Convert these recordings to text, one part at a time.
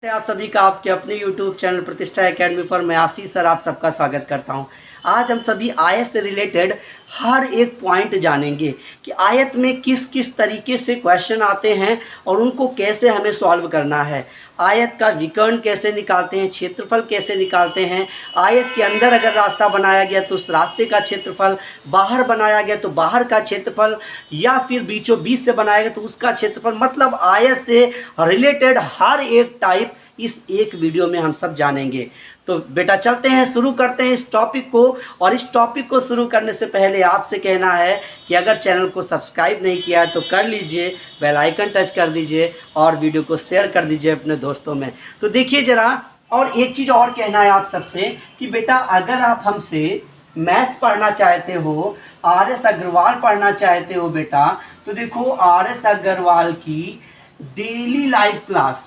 आप सभी का आपके अपने YouTube चैनल प्रतिष्ठा एकेडमी पर मैं आशीष सर आप सबका स्वागत करता हूं। आज हम सभी आयत से रिलेटेड हर एक पॉइंट जानेंगे कि आयत में किस किस तरीके से क्वेश्चन आते हैं और उनको कैसे हमें सॉल्व करना है। आयत का विकर्ण कैसे निकालते हैं, क्षेत्रफल कैसे निकालते हैं, आयत के अंदर अगर रास्ता बनाया गया तो उस रास्ते का क्षेत्रफल, बाहर बनाया गया तो बाहर का क्षेत्रफल, या फिर बीचों बीच से बनाया गया तो उसका क्षेत्रफल। मतलब आयत से रिलेटेड हर एक टाइप इस एक वीडियो में हम सब जानेंगे। तो बेटा चलते हैं, शुरू करते हैं इस टॉपिक को। और इस टॉपिक को शुरू करने से पहले आपसे कहना है कि अगर चैनल को सब्सक्राइब नहीं किया है तो कर लीजिए, बेल आइकन टच कर दीजिए और वीडियो को शेयर कर दीजिए अपने दोस्तों में। तो देखिए ज़रा, और एक चीज़ और कहना है आप सबसे कि बेटा अगर आप हमसे मैथ पढ़ना चाहते हो, RS अग्रवाल पढ़ना चाहते हो बेटा, तो देखो RS अग्रवाल की डेली लाइव क्लास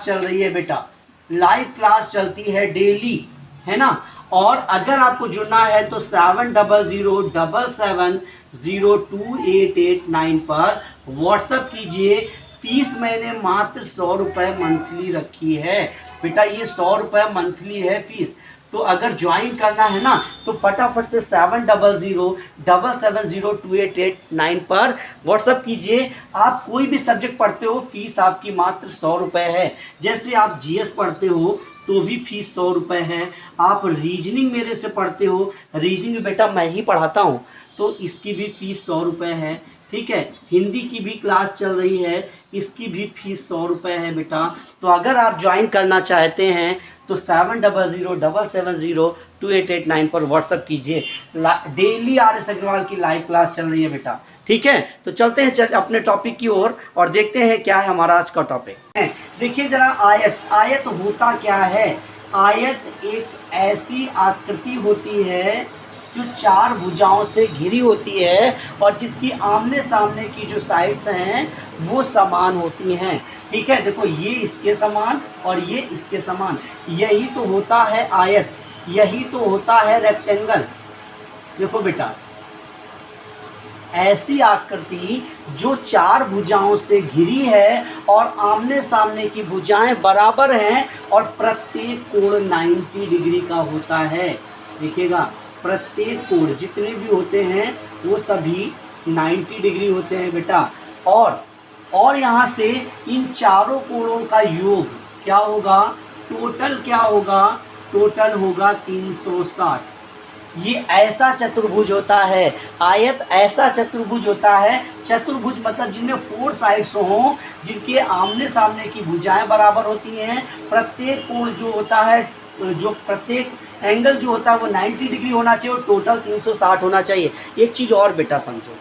चल रही है बेटा। लाइव क्लास चलती है डेली, है ना। और अगर आपको जुड़ना है तो 7007702889 पर व्हाट्सएप कीजिए। फीस मैंने मात्र 100 रुपये मंथली रखी है बेटा, ये 100 रुपये मंथली है फीस। तो अगर ज्वाइन करना है ना तो फटाफट से 7007702889 पर व्हाट्सअप कीजिए। आप कोई भी सब्जेक्ट पढ़ते हो फीस आपकी मात्र 100 रुपये है। जैसे आप GS पढ़ते हो तो भी फीस 100 रुपये है। आप रीजनिंग मेरे से पढ़ते हो, रीजनिंग बेटा मैं ही पढ़ाता हूँ, तो इसकी भी फीस 100 रुपये है। ठीक है, हिंदी की भी क्लास चल रही है, इसकी भी फीस 100 रुपये है बेटा। तो अगर आप ज्वाइन करना चाहते हैं तो 7007702889 पर व्हाट्सअप कीजिए। डेली RS अग्रवाल की लाइव क्लास चल रही है बेटा। ठीक है, तो चलते हैं अपने टॉपिक की ओर और देखते हैं क्या है हमारा आज का टॉपिक। देखिए जरा, आयत होता क्या है। आयत एक ऐसी आकृति होती है जो 4 भुजाओं से घिरी होती है और जिसकी आमने सामने की जो साइड्स हैं वो समान होती हैं। ठीक है, देखो ये इसके समान और ये इसके समान, यही तो होता है आयत, यही तो होता है रेक्टेंगल। देखो बेटा, ऐसी आकृति जो 4 भुजाओं से घिरी है और आमने सामने की भुजाएं बराबर हैं और प्रत्येक कोण 90 डिग्री का होता है। देखिएगा, प्रत्येक कोण जितने भी होते हैं वो सभी 90 डिग्री होते हैं बेटा। और यहाँ से इन चारों कोणों का योग क्या होगा, टोटल क्या होगा, टोटल होगा 360। ये ऐसा चतुर्भुज होता है, आयत ऐसा चतुर्भुज होता है। चतुर्भुज मतलब जिनमें 4 साइड्स हों, जिनके आमने सामने की भुजाएं बराबर होती हैं। प्रत्येक कोण जो होता है, जो प्रत्येक एंगल जो होता है वो 90 डिग्री होना चाहिए और टोटल 360 होना चाहिए। एक चीज़ और बेटा समझो,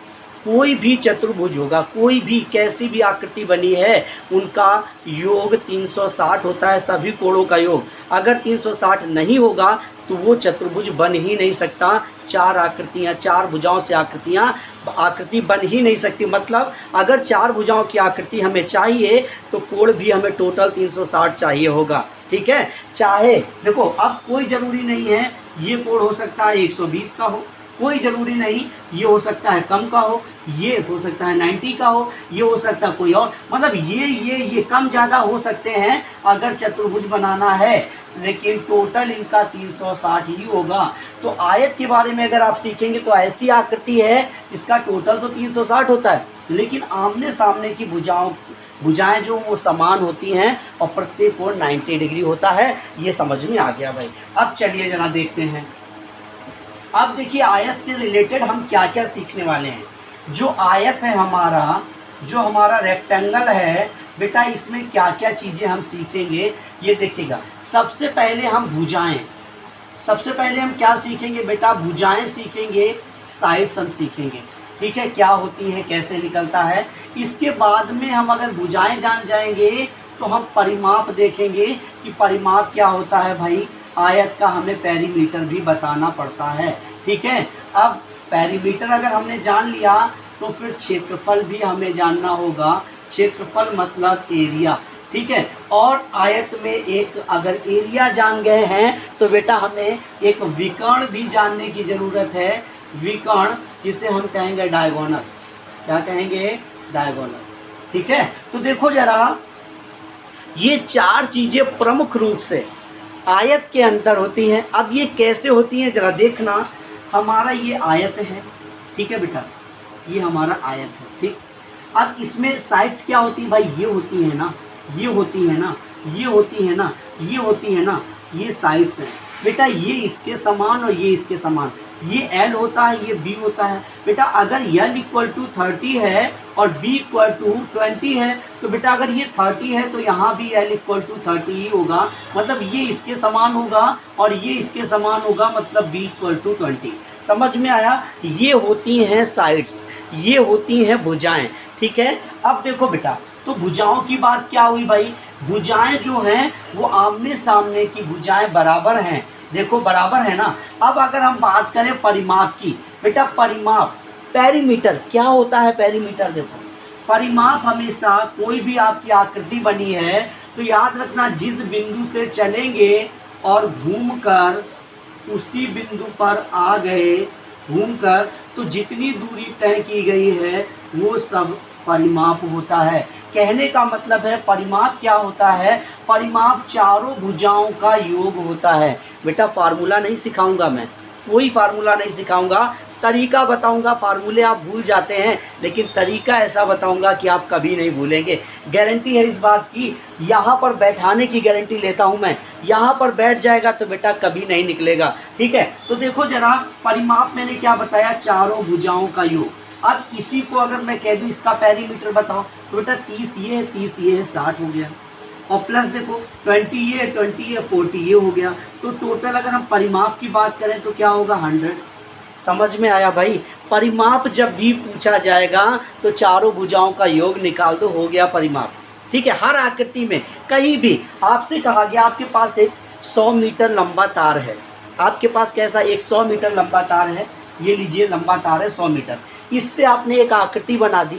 कोई भी चतुर्भुज होगा, कोई भी कैसी भी आकृति बनी है, उनका योग 360 होता है, सभी कोणों का योग। अगर 360 नहीं होगा तो वो चतुर्भुज बन ही नहीं सकता। 4 आकृतियाँ, 4 भुजाओं से आकृति बन ही नहीं सकती। मतलब अगर 4 भुजाओं की आकृति हमें चाहिए तो कोण भी हमें टोटल 360 चाहिए होगा। ठीक है, चाहे देखो अब कोई ज़रूरी नहीं है ये कोण हो सकता है 120 का हो, कोई ज़रूरी नहीं ये हो सकता है कम का हो, ये हो सकता है 90 का हो, ये हो सकता है कोई और। मतलब ये कम ज़्यादा हो सकते हैं अगर चतुर्भुज बनाना है, लेकिन टोटल इनका 360 ही होगा। तो आयत के बारे में अगर आप सीखेंगे तो ऐसी आकृति है जिसका टोटल तो 360 होता है, लेकिन आमने सामने की भुजाएं जो वो समान होती हैं और प्रत्येक कोण 90 डिग्री होता है। ये समझ में आ गया भाई। अब चलिए जरा देखते हैं। अब देखिए आयत से रिलेटेड हम क्या क्या सीखने वाले हैं। जो आयत है हमारा, जो हमारा रेक्टेंगल है बेटा, इसमें क्या क्या चीज़ें हम सीखेंगे ये देखिएगा। सबसे पहले हम क्या सीखेंगे बेटा, भुजाएं सीखेंगे, साइड्स हम सीखेंगे। ठीक है, क्या होती है, कैसे निकलता है। इसके बाद में हम अगर भुजाएं जान जाएंगे तो हम परिमाप देखेंगे कि परिमाप क्या होता है भाई। आयत का हमें पेरीमीटर भी बताना पड़ता है। ठीक है, अब पेरीमीटर अगर हमने जान लिया तो फिर क्षेत्रफल भी हमें जानना होगा। क्षेत्रफल मतलब एरिया। ठीक है, और आयत में एक अगर एरिया जान गए हैं तो बेटा हमें एक विकर्ण भी जानने की ज़रूरत है। विकर्ण जिसे हम कहेंगे डायगोनल। क्या कहेंगे, डायगोनल। ठीक है, तो देखो जरा ये चार चीज़ें प्रमुख रूप से आयत के अंदर होती हैं। अब ये कैसे होती हैं ज़रा देखना। हमारा ये आयत है, ठीक है बेटा, ये हमारा आयत है, ठीक। अब इसमें साइड्स क्या होती है भाई, ये होती है ना, ये होती है ना, ये होती है ना, ये होती है ना, ये साइड्स हैं बेटा। ये इसके समान और ये इसके समान, ये L होता है, ये B होता है बेटा। अगर L इक्वल टू 30 है और B इक्वल टू 20 है तो बेटा अगर ये 30 है तो यहाँ भी L इक्वल टू 30 ही होगा, मतलब ये इसके समान होगा और ये इसके समान होगा, मतलब B इक्वल टू 20। समझ में आया। ये होती हैं साइड्स, ये होती हैं भुजाएं, ठीक है। अब देखो बेटा, तो भुजाओं की बात क्या हुई भाई, भुजाएं जो हैं वो आमने सामने की भुजाएं बराबर हैं, देखो बराबर है ना। अब अगर हम बात करें परिमाप की, बेटा परिमाप, पेरीमीटर क्या होता है, पेरीमीटर देखो, परिमाप हमेशा कोई भी आपकी आकृति बनी है तो याद रखना जिस बिंदु से चलेंगे और घूमकर उसी बिंदु पर आ गए, घूमकर तो जितनी दूरी तय की गई है वो सब परिमाप होता है। कहने का मतलब है परिमाप क्या होता है, परिमाप चारों भुजाओं का योग होता है। बेटा फार्मूला नहीं सिखाऊंगा मैं, कोई फार्मूला नहीं सिखाऊंगा, तरीका बताऊंगा। फार्मूले आप भूल जाते हैं लेकिन तरीका ऐसा बताऊंगा कि आप कभी नहीं भूलेंगे। गारंटी है इस बात की, यहाँ पर बैठाने की गारंटी लेता हूँ मैं, यहाँ पर बैठ जाएगा तो बेटा कभी नहीं निकलेगा, ठीक है। तो देखो जरा, परिमाप मैंने क्या बताया, चारों भुजाओं का योग। अब इसी को अगर मैं कह दूँ इसका पेरीमीटर बताओ तो बेटा 30 ये है, 30 ये है, 60 हो गया, और प्लस देखो 20 ये है, 20 ये 40 ये हो गया। तो टोटल अगर हम परिमाप की बात करें तो क्या होगा, 100। समझ में आया भाई। परिमाप जब भी पूछा जाएगा तो चारों भुजाओं का योग निकाल दो, हो गया परिमाप, ठीक है। हर आकृति में कहीं भी आपसे कहा गया आपके पास एक 100 मीटर लंबा तार है, आपके पास कैसा एक 100 मीटर लंबा तार है, ये लीजिए लंबा तार है 100 मीटर। इससे आपने एक आकृति बना दी,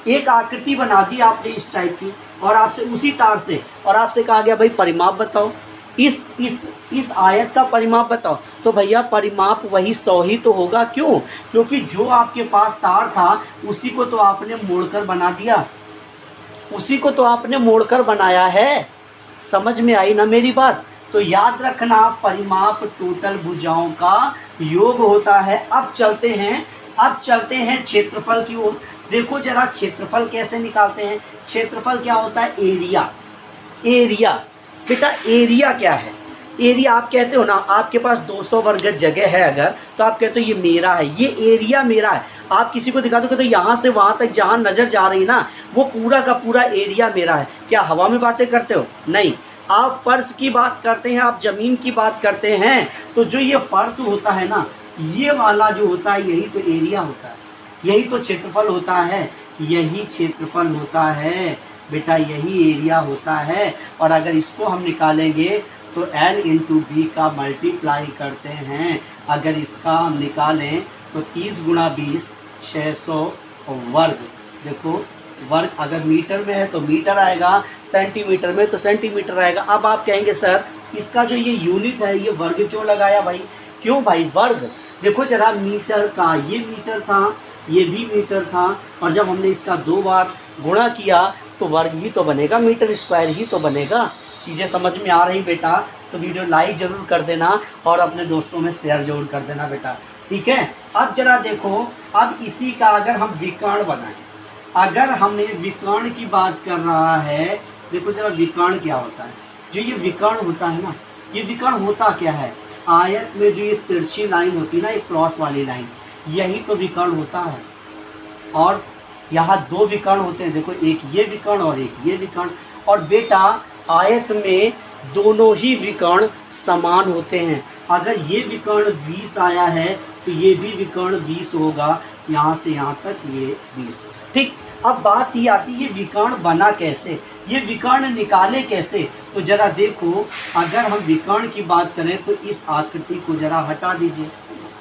एक आकृति बना दी आपने इस टाइप की, और आपसे उसी तार से, और आपसे कहा गया भाई परिमाप बताओ, इस आयत का परिमाप बताओ, तो भैया परिमाप वही 100 ही तो होगा। क्यों, क्योंकि जो आपके पास तार था उसी को तो आपने मोड़कर बना दिया, उसी को तो आपने मोड़कर बनाया है। समझ में आई ना मेरी बात। तो याद रखना परिमाप टोटल भुजाओं का योग होता है। अब चलते हैं क्षेत्रफल की ओर। देखो जरा क्षेत्रफल कैसे निकालते हैं। क्षेत्रफल क्या होता है, एरिया। एरिया बेटा, एरिया क्या है, एरिया आप कहते हो ना, आपके पास 200 वर्ग जगह है अगर, तो आप कहते हो ये मेरा है, ये एरिया मेरा है। आप किसी को दिखा दो तो यहाँ से वहाँ तक जहाँ नज़र जा रही ना, वो पूरा का पूरा एरिया मेरा है। क्या हवा में बातें करते हो, नहीं। आप फर्श की बात करते हैं, आप ज़मीन की बात करते हैं, तो जो ये फर्श होता है ना, ये वाला जो होता है यही तो एरिया होता है, यही तो क्षेत्रफल होता है, यही क्षेत्रफल होता है बेटा, यही एरिया होता है। और अगर इसको हम निकालेंगे तो L इंटू बी का मल्टीप्लाई करते हैं, अगर इसका हम निकालें तो 30 गुणा 20 600 वर्ग। देखो वर्ग अगर मीटर में है तो मीटर आएगा, सेंटीमीटर में तो सेंटीमीटर आएगा। अब आप कहेंगे सर इसका जो ये यूनिट है ये वर्ग क्यों लगाया भाई, क्यों भाई वर्ग। देखो जरा, मीटर का ये मीटर था, ये भी मीटर था, और जब हमने इसका 2 बार गुणा किया तो वर्ग ही तो बनेगा, मीटर स्क्वायर ही तो बनेगा। चीज़ें समझ में आ रही बेटा, तो वीडियो लाइक ज़रूर कर देना और अपने दोस्तों में शेयर जरूर कर देना बेटा, ठीक है। अब जरा देखो, अब इसी का अगर हम विकर्ण बनाएं, अगर हमें विकर्ण की बात कर रहा है, देखो जरा विकर्ण क्या होता है। जो ये विकर्ण होता है ना, ये विकर्ण होता क्या है, आयत में जो ये तिरछी लाइन होती है ना, एक क्रॉस वाली लाइन, यही तो विकर्ण होता है। और यहाँ 2 विकर्ण होते हैं, देखो एक ये विकर्ण और एक ये विकर्ण। और बेटा आयत में दोनों ही विकर्ण समान होते हैं। अगर ये विकर्ण 20 आया है तो ये भी विकर्ण 20 होगा, यहाँ से यहाँ तक ये 20, ठीक। अब बात ये आती है ये विकर्ण बना कैसे, ये विकर्ण निकाले कैसे। तो जरा देखो, अगर हम विकर्ण की बात करें तो इस आकृति को जरा हटा दीजिए।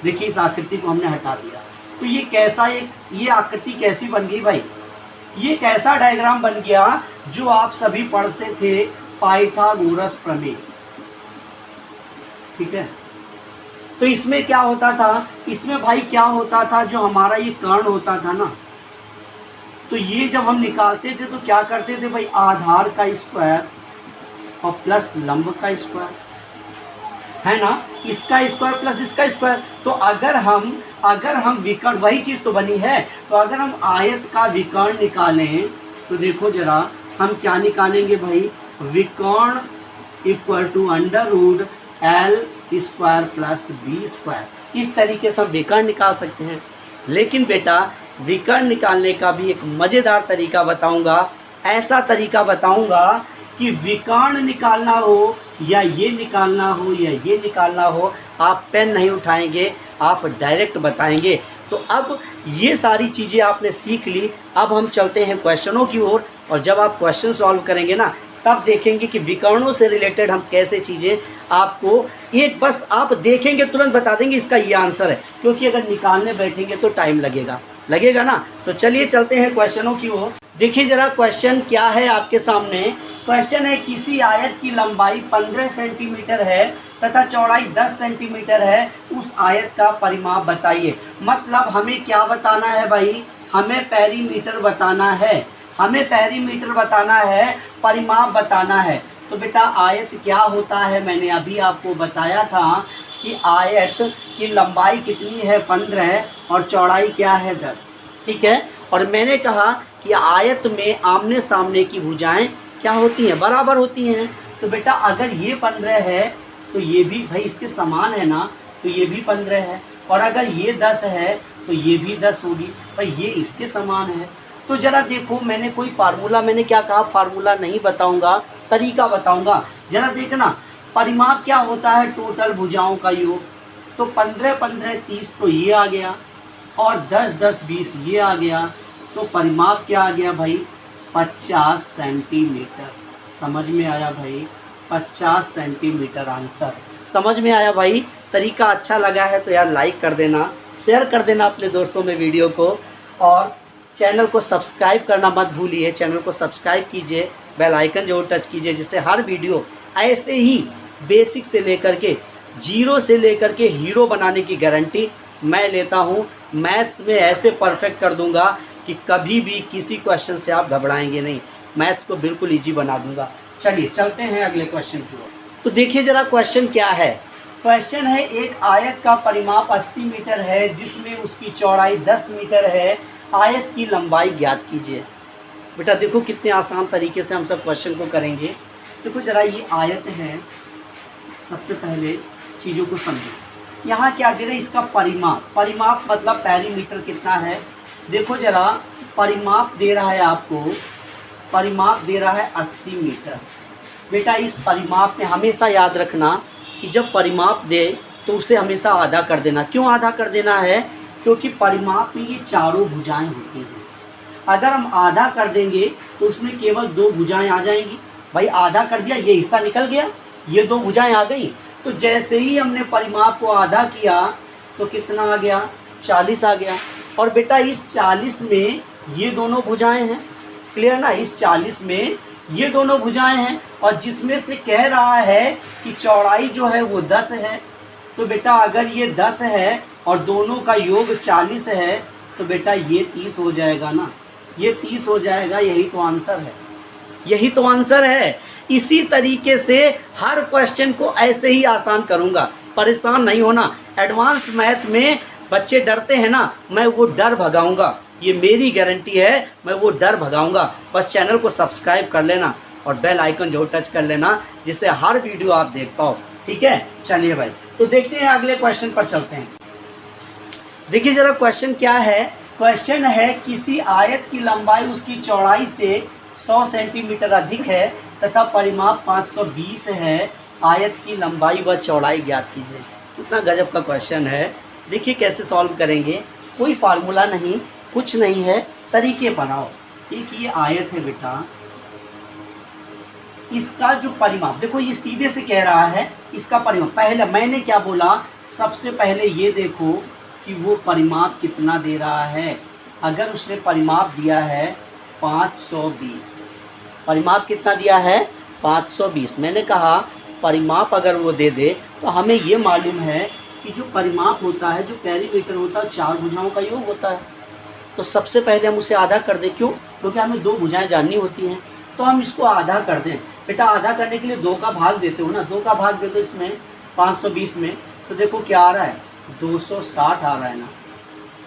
देखिए इस आकृति को हमने हटा दिया तो ये कैसा, ये आकृति कैसी बन गई भाई, ये कैसा डायग्राम बन गया जो आप सभी पढ़ते थे पाइथागोरस प्रमेय, ठीक है। तो इसमें क्या होता था, इसमें भाई क्या होता था, जो हमारा ये कर्ण होता था ना, तो ये जब हम निकालते थे तो क्या करते थे भाई, आधार का स्क्वायर और प्लस लंब का स्क्वायर, है ना, इसका स्क्वायर प्लस इसका स्क्वायर। तो अगर हम विकर्ण, वही चीज़ तो बनी है, तो अगर हम आयत का विकर्ण निकालें तो देखो जरा हम क्या निकालेंगे भाई, विकर्ण equal to under root L square plus B square. इस तरीके से हम विकर्ण निकाल सकते हैं। लेकिन बेटा विकर्ण निकालने का भी एक मज़ेदार तरीका बताऊंगा, ऐसा तरीका बताऊंगा कि विकर्ण निकालना हो या ये निकालना हो या ये निकालना हो, आप पेन नहीं उठाएंगे, आप डायरेक्ट बताएंगे। तो अब ये सारी चीज़ें आपने सीख ली। अब हम चलते हैं क्वेश्चनों की ओर, और जब आप क्वेश्चन सॉल्व करेंगे ना, तब देखेंगे कि विकर्णों से रिलेटेड हम कैसे चीज़ें आपको एक बस आप देखेंगे तुरंत बता देंगे इसका ये आंसर है, क्योंकि अगर निकालने बैठेंगे तो टाइम लगेगा ना। तो चलिए चलते हैं क्वेश्चनों की ओर। देखिए जरा क्वेश्चन क्या है आपके सामने। क्वेश्चन है किसी आयत की लंबाई 15 सेंटीमीटर है तथा चौड़ाई 10 सेंटीमीटर है, उस आयत का परिमाप बताइए। मतलब हमें क्या बताना है भाई, हमें पेरीमीटर बताना है, परिमाप बताना है। तो बेटा आयत क्या होता है, मैंने अभी आपको बताया था कि आयत की लंबाई कितनी है 15 और चौड़ाई क्या है 10, ठीक है। और मैंने कहा कि आयत में आमने सामने की भुजाएं क्या होती हैं, बराबर होती हैं। तो बेटा अगर ये 15 है तो ये भी भाई इसके समान है ना, तो ये भी 15 है, और अगर ये 10 है तो ये भी 10 होगी, भाई ये इसके समान है। तो जरा देखो मैंने कोई फार्मूला, मैंने क्या कहा, फार्मूला नहीं बताऊंगा, तरीका बताऊंगा। जरा देखना परिमाप क्या होता है, टोटल भुजाओं का योग। तो 15 15 30 तो ये आ गया, और 10 10 20 ये आ गया। तो परिमाप क्या आ गया भाई, 50 सेंटीमीटर। समझ में आया भाई, 50 सेंटीमीटर आंसर समझ में आया भाई। तरीका अच्छा लगा है तो यार लाइक कर देना, शेयर कर देना अपने दोस्तों में वीडियो को, और चैनल को सब्सक्राइब करना मत भूलिए। चैनल को सब्सक्राइब कीजिए, बेल आइकन जरूर टच कीजिए, जिससे हर वीडियो ऐसे ही बेसिक से लेकर के जीरो से लेकर के हीरो बनाने की गारंटी मैं लेता हूँ। मैथ्स में ऐसे परफेक्ट कर दूंगा कि कभी भी किसी क्वेश्चन से आप घबराएंगे नहीं, मैथ्स को बिल्कुल ईजी बना दूंगा। चलिए चलते हैं अगले क्वेश्चन की ओर। तो देखिए जरा क्वेश्चन क्या है। क्वेश्चन है एक आयत का परिमाप 80 मीटर है जिसमें उसकी चौड़ाई 10 मीटर है, आयत की लंबाई ज्ञात कीजिए। बेटा देखो कितने आसान तरीके से हम सब क्वेश्चन को करेंगे। देखो जरा ये आयत है, सबसे पहले चीज़ों को समझो। यहाँ क्या दे रहे हैं, इसका परिमाप मतलब पेरीमीटर कितना है। देखो जरा परिमाप दे रहा है आपको, परिमाप दे रहा है 80 मीटर। बेटा इस परिमाप में हमेशा याद रखना कि जब परिमाप दे तो उसे हमेशा आधा कर देना। क्यों आधा कर देना है, क्योंकि परिमाप में ये चारों भुजाएं होती हैं। अगर हम आधा कर देंगे तो उसमें केवल 2 भुजाएं आ जाएंगी। भाई आधा कर दिया, ये हिस्सा निकल गया, ये 2 भुजाएं आ गई। तो जैसे ही हमने परिमाप को आधा किया तो कितना आ गया, 40 आ गया। और बेटा इस 40 में ये दोनों भुजाएं हैं, क्लियर ना, इस 40 में ये दोनों भुजाएं हैं, और जिसमें से कह रहा है कि चौड़ाई जो है वो 10 है। तो बेटा अगर ये 10 है और दोनों का योग 40 है तो बेटा ये 30 हो जाएगा ना, ये 30 हो जाएगा। यही तो आंसर है, यही तो आंसर है। इसी तरीके से हर क्वेश्चन को ऐसे ही आसान करूंगा, परेशान नहीं होना। एडवांस मैथ में बच्चे डरते हैं ना, मैं वो डर भगाऊंगा, ये मेरी गारंटी है, मैं वो डर भगाऊंगा। बस चैनल को सब्सक्राइब कर लेना और बेल आइकन जरूर टच कर लेना, जिससे हर वीडियो आप देख पाओ, ठीक है। चलिए भाई तो देखते हैं अगले क्वेश्चन पर चलते हैं। देखिए जरा क्वेश्चन क्या है। क्वेश्चन है किसी आयत की लंबाई उसकी चौड़ाई से 100 सेंटीमीटर अधिक है तथा परिमाप 520 है, आयत की लंबाई व चौड़ाई ज्ञात कीजिए। कितना गजब का क्वेश्चन है। देखिए कैसे सॉल्व करेंगे, कोई फार्मूला नहीं, कुछ नहीं है, तरीके बनाओ। एक ये आयत है बेटा, इसका जो परिमाप देखो, ये सीधे से कह रहा है इसका परिमाप। पहले मैंने क्या बोला, सबसे पहले ये देखो कि वो परिमाप कितना दे रहा है। अगर उसने परिमाप दिया है 520, परिमाप कितना दिया है 520, मैंने कहा परिमाप अगर वो दे दे तो हमें ये मालूम है कि जो परिमाप होता है, जो पेरीमीटर होता है, 4 भुजाओं का योग होता है। तो सबसे पहले हम उसे आधा कर दें। क्यों, क्योंकि हमें 2 भुजाएं जाननी होती हैं, तो हम इसको आधा कर दें। बेटा आधा करने के लिए 2 का भाग देते हो ना, 2 का भाग दे दो इसमें 520 में, तो देखो क्या आ रहा है 260 आ रहा है ना,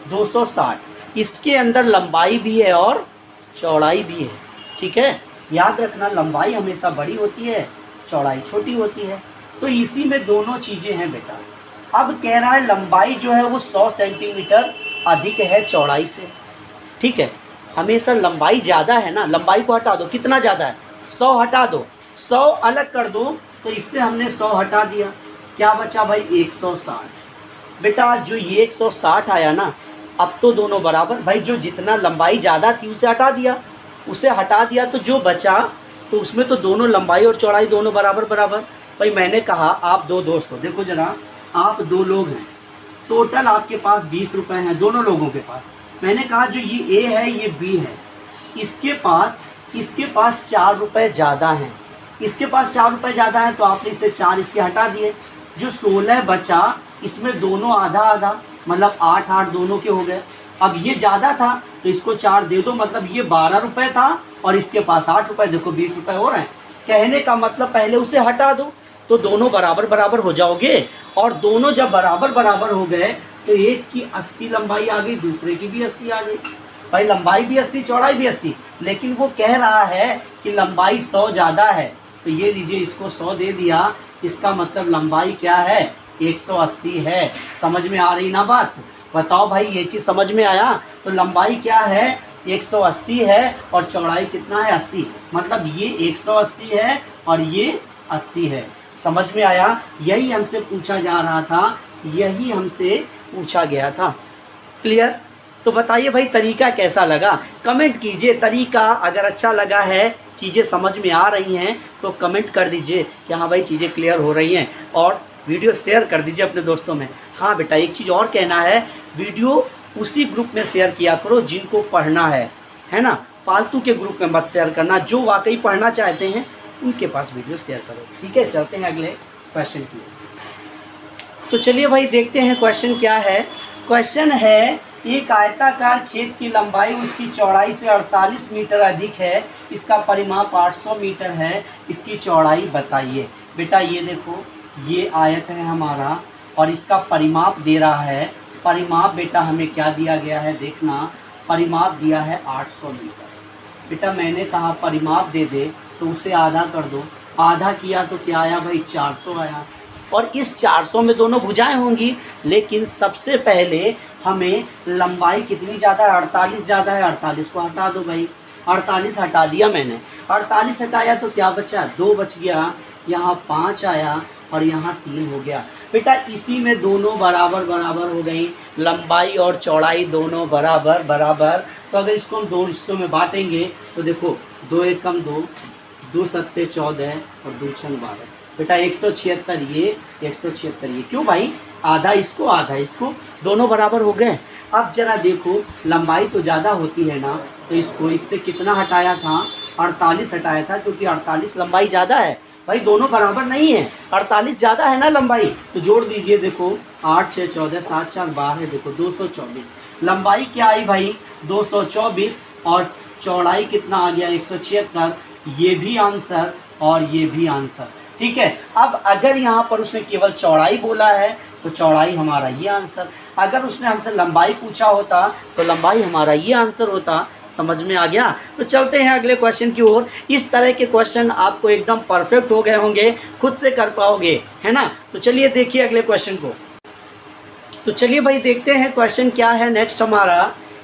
260। इसके अंदर लंबाई भी है और चौड़ाई भी है, ठीक है। याद रखना लंबाई हमेशा बड़ी होती है, चौड़ाई छोटी होती है, तो इसी में दोनों चीज़ें हैं बेटा। अब कह रहा है लंबाई जो है वो 100 सेंटीमीटर अधिक है चौड़ाई से, ठीक है। हमेशा लंबाई ज़्यादा है ना, लंबाई को हटा दो, कितना ज़्यादा है 100 हटा दो, 100 अलग कर दो, तो इससे हमने 100 हटा दिया, क्या बचा भाई 160। बेटा जो ये 160 आया ना, अब तो दोनों बराबर, भाई जो जितना लंबाई ज़्यादा थी उसे हटा दिया, उसे हटा दिया तो जो बचा तो उसमें तो दोनों लंबाई और चौड़ाई दोनों बराबर बराबर। भाई मैंने कहा आप 2 दोस्त हो, देखो जरा आप 2 लोग हैं, टोटल आपके पास 20 रुपये हैं दोनों लोगों के पास। मैंने कहा जो ये A है ये B है, इसके पास 4 रुपये ज़्यादा हैं, इसके पास 4 रुपये ज़्यादा है, तो आपने इससे 4 इसके हटा दिए, जो 16 बचा इसमें दोनों आधा आधा, मतलब 8-8 दोनों के हो गए। अब ये ज़्यादा था तो इसको 4 दे दो, मतलब ये 12 रुपये था और इसके पास 8 रुपये, देखो 20 रुपये हो रहे हैं। कहने का मतलब पहले उसे हटा दो तो दोनों बराबर बराबर हो जाओगे, और दोनों जब बराबर बराबर हो गए तो एक की 80 लंबाई आ गई, दूसरे की भी 80 आ गई। भाई लंबाई भी 80 चौड़ाई भी 80, लेकिन वो कह रहा है कि लंबाई 100 ज़्यादा है, तो ये लीजिए इसको 100 दे दिया, इसका मतलब लंबाई क्या है 180 है। समझ में आ रही ना बात, बताओ भाई ये चीज़ समझ में आया। तो लंबाई क्या है 180 है और चौड़ाई कितना है 80, मतलब ये 180 है और ये 80 है। समझ में आया, यही हमसे पूछा जा रहा था, यही हमसे पूछा गया था। क्लियर। तो बताइए भाई तरीका कैसा लगा, कमेंट कीजिए। तरीका अगर अच्छा लगा है, चीज़ें समझ में आ रही हैं तो कमेंट कर दीजिए कि हाँ भाई चीज़ें क्लियर हो रही हैं, और वीडियो शेयर कर दीजिए अपने दोस्तों में। हाँ बेटा एक चीज़ और कहना है, वीडियो उसी ग्रुप में शेयर किया करो जिनको पढ़ना है ना, फालतू के ग्रुप में मत शेयर करना, जो वाकई पढ़ना चाहते हैं उनके पास वीडियो शेयर करो। ठीक है, चलते हैं अगले क्वेश्चन की। तो चलिए भाई देखते हैं क्वेश्चन क्या है। क्वेश्चन है एक आयताकार खेत की लंबाई उसकी चौड़ाई से 48 मीटर अधिक है, इसका परिमाप 800 मीटर है, इसकी चौड़ाई बताइए। बेटा ये देखो ये आयत है हमारा और इसका परिमाप दे रहा है। परिमाप बेटा हमें क्या दिया गया है, देखना परिमाप दिया है 800 मीटर। बेटा मैंने कहा परिमाप दे दे तो उसे आधा कर दो, आधा किया तो क्या आया भाई 400 आया, और इस 400 में दोनों भुजाएं होंगी, लेकिन सबसे पहले हमें लंबाई कितनी ज़्यादा है 48 ज़्यादा है, 48 को हटा दो भाई, 48 हटा दिया मैंने, 48 हटाया तो क्या बचा 2 बच गया, यहाँ 5 आया और यहाँ 3 हो गया। बेटा इसी में दोनों बराबर बराबर हो गई, लंबाई और चौड़ाई दोनों बराबर बराबर। तो अगर इसको हम 2 हिस्सों में बांटेंगे तो देखो 2 एकम 2, 2 सत्ते 14 और 2 छंग 12। बेटा 176 ये 176 ये, क्यों भाई आधा इसको आधा इसको, दोनों बराबर हो गए। अब जरा देखो लंबाई तो ज़्यादा होती है ना, तो इसको इससे कितना हटाया था 48 हटाया था, क्योंकि 48 लंबाई ज़्यादा है। भाई दोनों बराबर नहीं है, 48 ज़्यादा है ना लंबाई, तो जोड़ दीजिए। देखो 8 6 14 7 4 12, देखो 224। लंबाई क्या आई भाई 224 और चौड़ाई कितना आ गया 176। ये भी आंसर और ये भी आंसर। ठीक है, अब अगर यहाँ पर उसने केवल चौड़ाई बोला है तो चौड़ाई हमारा ये आंसर, अगर उसने हमसे लंबाई पूछा होता तो लंबाई हमारा ये आंसर होता। समझ में आ गया। तो चलते हैं अगले क्वेश्चन की ओर। इस तरह के क्वेश्चन आपको एकदम परफेक्ट हो गए होंगे, खुद से कर पाओगे, है ना। तो चलिए देखिए अगले क्वेश्चन को। तो चलिए भाई देखते हैं क्वेश्चन क्या है। नेक्स्ट हमारा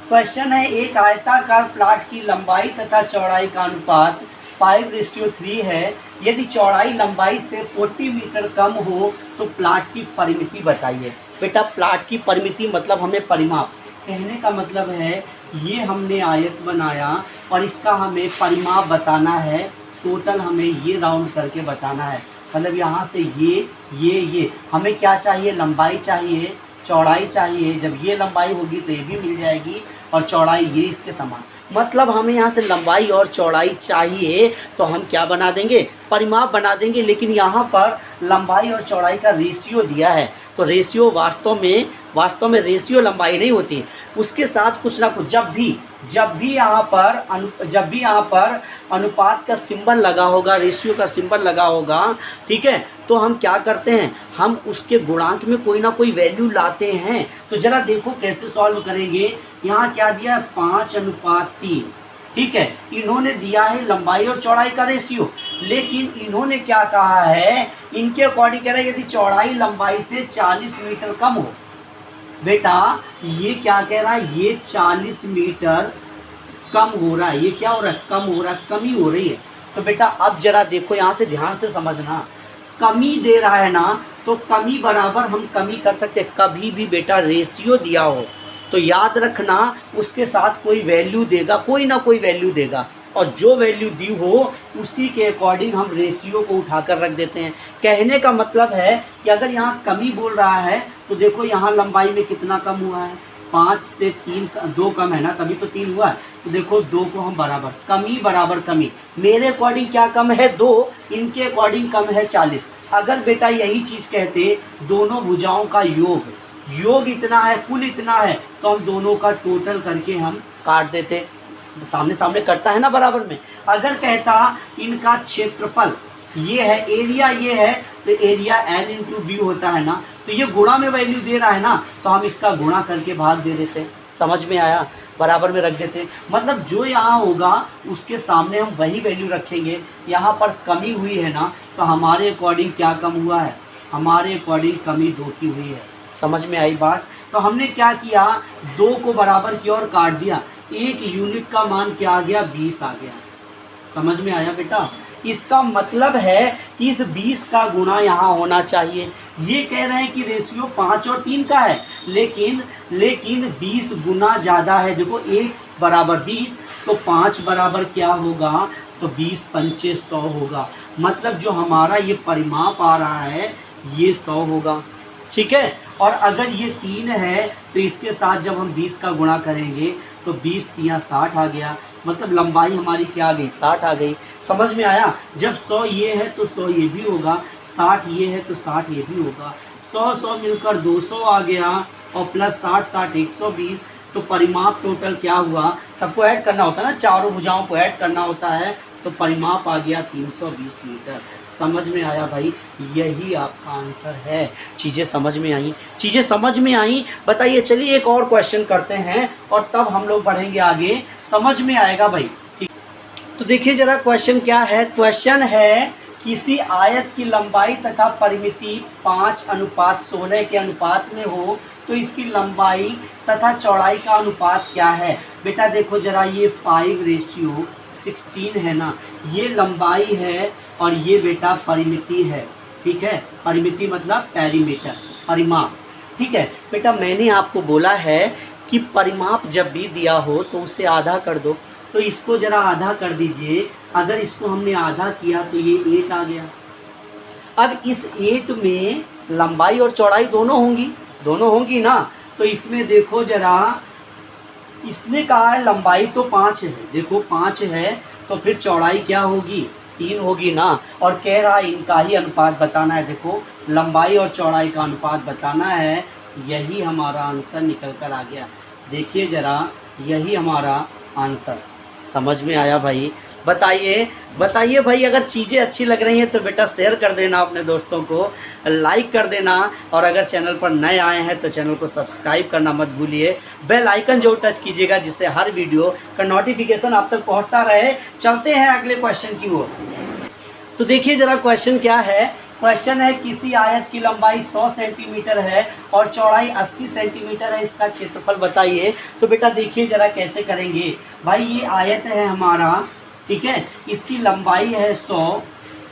क्वेश्चन है एक आयताकार प्लाट की लंबाई तथा चौड़ाई का अनुपात 5:3 है। यदि चौड़ाई लंबाई से 40 मीटर कम हो तो प्लाट की परिमिति बताइए। बेटा प्लाट की परिमिति मतलब हमें परिमाप, कहने का मतलब है ये हमने आयत बनाया और इसका हमें परिमाप बताना है, टोटल हमें ये राउंड करके बताना है। मतलब यहाँ से ये हमें क्या चाहिए, लंबाई चाहिए, चौड़ाई चाहिए। जब ये लंबाई होगी तो ये भी मिल जाएगी और चौड़ाई ये इसके समान। मतलब हमें यहाँ से लंबाई और चौड़ाई चाहिए तो हम क्या बना देंगे, परिमाप बना देंगे। लेकिन यहाँ पर लंबाई और चौड़ाई का रेशियो दिया है, तो रेशियो वास्तव में रेशियो लंबाई नहीं होती, उसके साथ कुछ ना कुछ जब भी यहाँ पर अनुपात का सिंबल लगा होगा, रेशियो का सिंबल लगा होगा, ठीक है, तो हम क्या करते हैं, हम उसके गुणांक में कोई ना कोई वैल्यू लाते हैं। तो जरा देखो कैसे सॉल्व करेंगे। यहाँ क्या दिया है 5:3, ठीक है, इन्होंने दिया है लंबाई और चौड़ाई का रेशियो, लेकिन इन्होंने क्या कहा है, इनके अकॉर्डिंग कह रहे हैं यदि चौड़ाई लंबाई से 40 मीटर कम हो, बेटा ये क्या कह रहा है, ये 40 मीटर कम हो रहा है, ये क्या हो रहा है, कम हो रहा है, कमी हो रही है। तो बेटा अब जरा देखो, यहाँ से ध्यान से समझना, कमी दे रहा है ना, तो कमी बराबर हम कमी कर सकते हैं। कभी भी बेटा रेशियो दिया हो तो याद रखना उसके साथ कोई वैल्यू देगा, कोई ना कोई वैल्यू देगा, और जो वैल्यू दी हो उसी के अकॉर्डिंग हम रेशियो को उठाकर रख देते हैं। कहने का मतलब है कि अगर यहाँ कमी बोल रहा है तो देखो यहाँ लंबाई में कितना कम हुआ है, 5 से 2 कम है ना, तभी तो 3 हुआ है। तो देखो 2 को हम बराबर, कमी बराबर कमी, मेरे अकॉर्डिंग क्या कम है 2, इनके अकॉर्डिंग कम है 40। अगर बेटा यही चीज़ कहते दोनों भुजाओं का योग इतना है, कुल इतना है, तो हम दोनों का टोटल करके हम काट देते, सामने सामने कटता है ना बराबर में। अगर कहता इनका क्षेत्रफल ये है, एरिया ये है, तो एरिया L इंटू बी होता है ना, तो ये गुणा में वैल्यू दे रहा है ना, तो हम इसका गुणा करके भाग दे देते। समझ में आया, बराबर में रख देते। मतलब जो यहाँ होगा उसके सामने हम वही वैल्यू रखेंगे। यहाँ पर कमी हुई है ना, तो हमारे अकॉर्डिंग क्या कम हुआ है, हमारे अकॉर्डिंग कमी 2 की हुई है। समझ में आई बात। तो हमने क्या किया, 2 को बराबर की ओर काट दिया, 1 यूनिट का मान क्या आ गया, 20 आ गया। समझ में आया बेटा। इसका मतलब है कि इस 20 का गुणा यहाँ होना चाहिए। ये कह रहे हैं कि रेशियो 5 और 3 का है, लेकिन 20 गुना ज़्यादा है। देखो 1 बराबर 20, तो 5 बराबर क्या होगा, तो 20 पंचे 100 होगा। मतलब जो हमारा ये परिमाप आ रहा है ये 100 होगा, ठीक है। और अगर ये 3 है तो इसके साथ जब हम 20 का गुणा करेंगे तो 20 3 60 आ गया। मतलब लंबाई हमारी क्या आ गई, 60 आ गई। समझ में आया। जब 100 ये है तो 100 ये भी होगा, 60 ये है तो 60 ये भी होगा। 100 मिलकर 200 आ गया, और प्लस 60 120। तो परिमाप टोटल क्या हुआ, सबको ऐड करना होता है ना, चारों भुजाओं को ऐड करना होता है, तो परिमाप आ गया 320 मीटर। समझ में आया भाई, यही आपका आंसर है। चीज़ें समझ में आई, बताइए। चलिए एक और क्वेश्चन करते हैं और तब हम लोग बढ़ेंगे आगे, समझ में आएगा भाई, ठीक। तो देखिए जरा क्वेश्चन क्या है। क्वेश्चन है किसी आयत की लंबाई तथा परिमिति 5:16 के अनुपात में हो तो इसकी लंबाई तथा चौड़ाई का अनुपात क्या है। बेटा देखो जरा, ये 5:16 है ना, ये लंबाई है और ये बेटा परिमिति है, ठीक है। परिमिति मतलब पैरीमीटर, परिमाप, ठीक है। बेटा मैंने आपको बोला है कि परिमाप जब भी दिया हो तो उसे आधा कर दो, तो इसको जरा आधा कर दीजिए। अगर इसको हमने आधा किया तो ये 8 आ गया। अब इस 8 में लंबाई और चौड़ाई दोनों होंगी ना। तो इसमें देखो जरा, इसने कहा है लंबाई तो 5 है, देखो 5 है, तो फिर चौड़ाई क्या होगी, 3 होगी ना। और कह रहा है इनका ही अनुपात बताना है। देखो लंबाई और चौड़ाई का अनुपात बताना है, यही हमारा आंसर निकल कर आ गया। देखिए जरा, यही हमारा आंसर। समझ में आया भाई। बताइए भाई, अगर चीज़ें अच्छी लग रही हैं तो बेटा शेयर कर देना अपने दोस्तों को, लाइक कर देना, और अगर चैनल पर नए आए हैं तो चैनल को सब्सक्राइब करना मत भूलिए। बेल आइकन जो टच कीजिएगा जिससे हर वीडियो का नोटिफिकेशन आप तक पहुंचता रहे। चलते हैं अगले क्वेश्चन की ओर। तो देखिए ज़रा क्वेश्चन क्या है। क्वेश्चन है किसी आयत की लंबाई 100 सेंटीमीटर है और चौड़ाई 80 सेंटीमीटर है, इसका क्षेत्रफल बताइए। तो बेटा देखिए ज़रा कैसे करेंगे भाई। ये आयत है हमारा, ठीक है, इसकी लंबाई है 100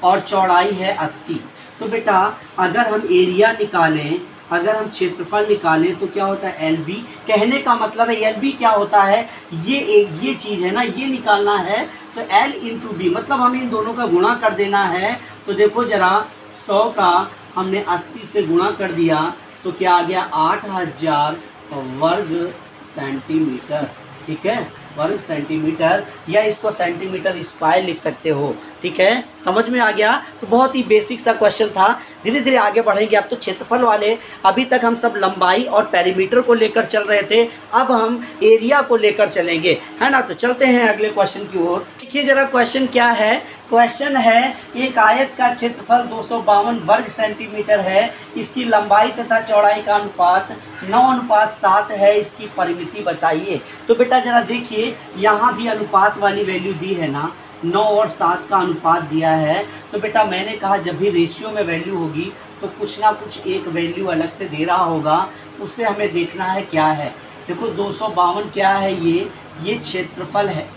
और चौड़ाई है 80। तो बेटा अगर हम एरिया निकालें, अगर हम क्षेत्रफल निकालें तो क्या होता है, LB। कहने का मतलब है LB क्या होता है, ये चीज़ है ना, ये निकालना है। तो L इंटू बी, मतलब हमें इन दोनों का गुणा कर देना है। तो देखो जरा, 100 का हमने 80 से गुणा कर दिया तो क्या आ गया, 8000 वर्ग सेंटीमीटर, ठीक है, वर्ग सेंटीमीटर, या इसको सेंटीमीटर स्क्वायर लिख सकते हो, ठीक। ठीक है, समझ में आ गया। तो बहुत ही बेसिक सा क्वेश्चन था। धीरे धीरे आगे बढ़ेंगे। अब तो क्षेत्रफल वाले, अभी तक हम सब लंबाई और पेरीमीटर को लेकर चल रहे थे, अब हम एरिया को लेकर चलेंगे, है ना। तो चलते हैं अगले क्वेश्चन की ओर। देखिए जरा क्वेश्चन क्या है। क्वेश्चन है एक आयत का क्षेत्रफल 252 वर्ग सेंटीमीटर है, इसकी लंबाई तथा चौड़ाई का अनुपात 9:7 है, इसकी परिमिति बताइए। तो बेटा जरा देखिए, यहाँ भी अनुपात वाली वैल्यू दी है ना, 9 और 7 का अनुपात दिया है। तो बेटा मैंने कहा जब भी रेशियो में वैल्यू होगी तो कुछ ना कुछ एक वैल्यू अलग से दे रहा होगा, उससे हमें देखना है क्या है। देखो 252 क्या है, ये क्षेत्रफल है।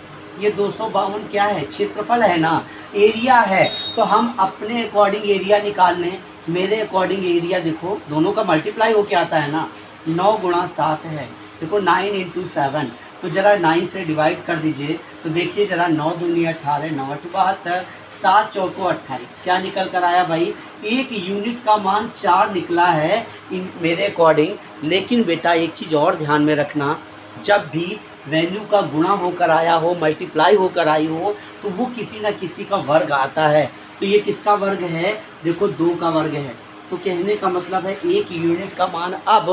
ये 252 क्या है, क्षेत्रफल है ना, एरिया है। तो हम अपने अकॉर्डिंग एरिया निकाल लें। मेरे अकॉर्डिंग एरिया देखो दोनों का मल्टीप्लाई होके आता है ना, 9 गुणा 7 है। देखो 9 × 7, तो जरा 9 से डिवाइड कर दीजिए। तो देखिए जरा 9 दूनी 18, 9 8 72, 7 चौको 28। क्या निकल कर आया भाई, एक यूनिट का मान 4 निकला है इन मेरे अकॉर्डिंग। लेकिन बेटा एक चीज़ और ध्यान में रखना, जब भी वैल्यू का गुणा होकर आया हो, मल्टीप्लाई होकर आई हो, तो वो किसी न किसी का वर्ग आता है। तो ये किसका वर्ग है, देखो 2 का वर्ग है। तो कहने का मतलब है एक यूनिट का मान अब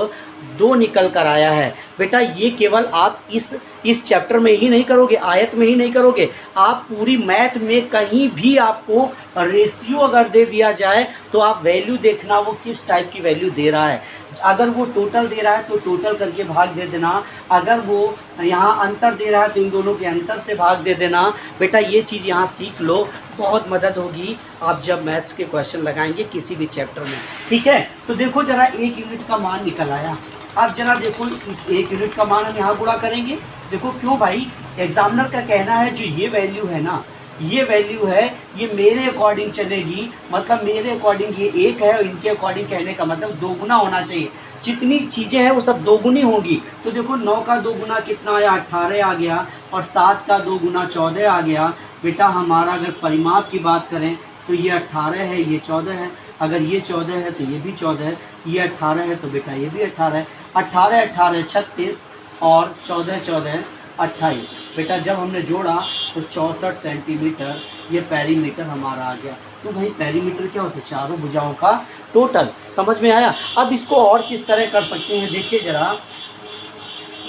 2 निकल कर आया है। बेटा ये केवल आप इस चैप्टर में ही नहीं करोगे, आयत में ही नहीं करोगे, आप पूरी मैथ में कहीं भी आपको रेशियो अगर दे दिया जाए तो आप वैल्यू देखना वो किस टाइप की वैल्यू दे रहा है। अगर वो टोटल दे रहा है तो टोटल करके भाग दे देना, अगर वो यहाँ अंतर दे रहा है तो इन दोनों के अंतर से भाग दे देना। बेटा ये चीज़ यहाँ सीख लो, बहुत मदद होगी आप जब मैथ्स के क्वेश्चन लगाएंगे किसी भी चैप्टर में, ठीक है। तो देखो जरा एक यूनिट का मान निकल आया। अब जरा देखो इस एक यूनिट का मान हम यहाँ गुणा करेंगे। देखो क्यों भाई, एग्जामिनर का कहना है जो ये वैल्यू है ना, ये वैल्यू है, ये मेरे अकॉर्डिंग चलेगी, मतलब मेरे अकॉर्डिंग ये 1 है और इनके अकॉर्डिंग कहने का मतलब 2 गुना होना चाहिए। जितनी चीज़ें हैं वो सब 2 गुनी होंगी। तो देखो 9 का 2 गुना कितना आया, 18 आ गया, और 7 का 2 गुना 14 आ गया। बेटा हमारा अगर परिमाप की बात करें तो ये 18 है, ये 14 है। अगर ये 14 है तो ये भी 14 है, ये 18 है तो बेटा ये भी 18 है। 18 18 36 और 14 14 28। बेटा जब हमने जोड़ा तो 64 सेंटीमीटर ये पेरीमीटर हमारा आ गया। तो भाई पेरीमीटर क्या होता है, चारों भुजाओं का टोटल। समझ में आया। अब इसको और किस तरह कर सकते हैं, देखिए जरा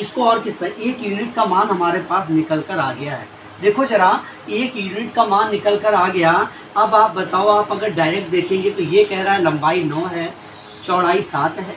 इसको और किस तरह, एक यूनिट का मान हमारे पास निकल कर आ गया है। देखो जरा एक यूनिट का मान निकल कर आ गया। अब आप बताओ, आप अगर डायरेक्ट देखेंगे तो ये कह रहा है लंबाई 9 है, चौड़ाई 7 है।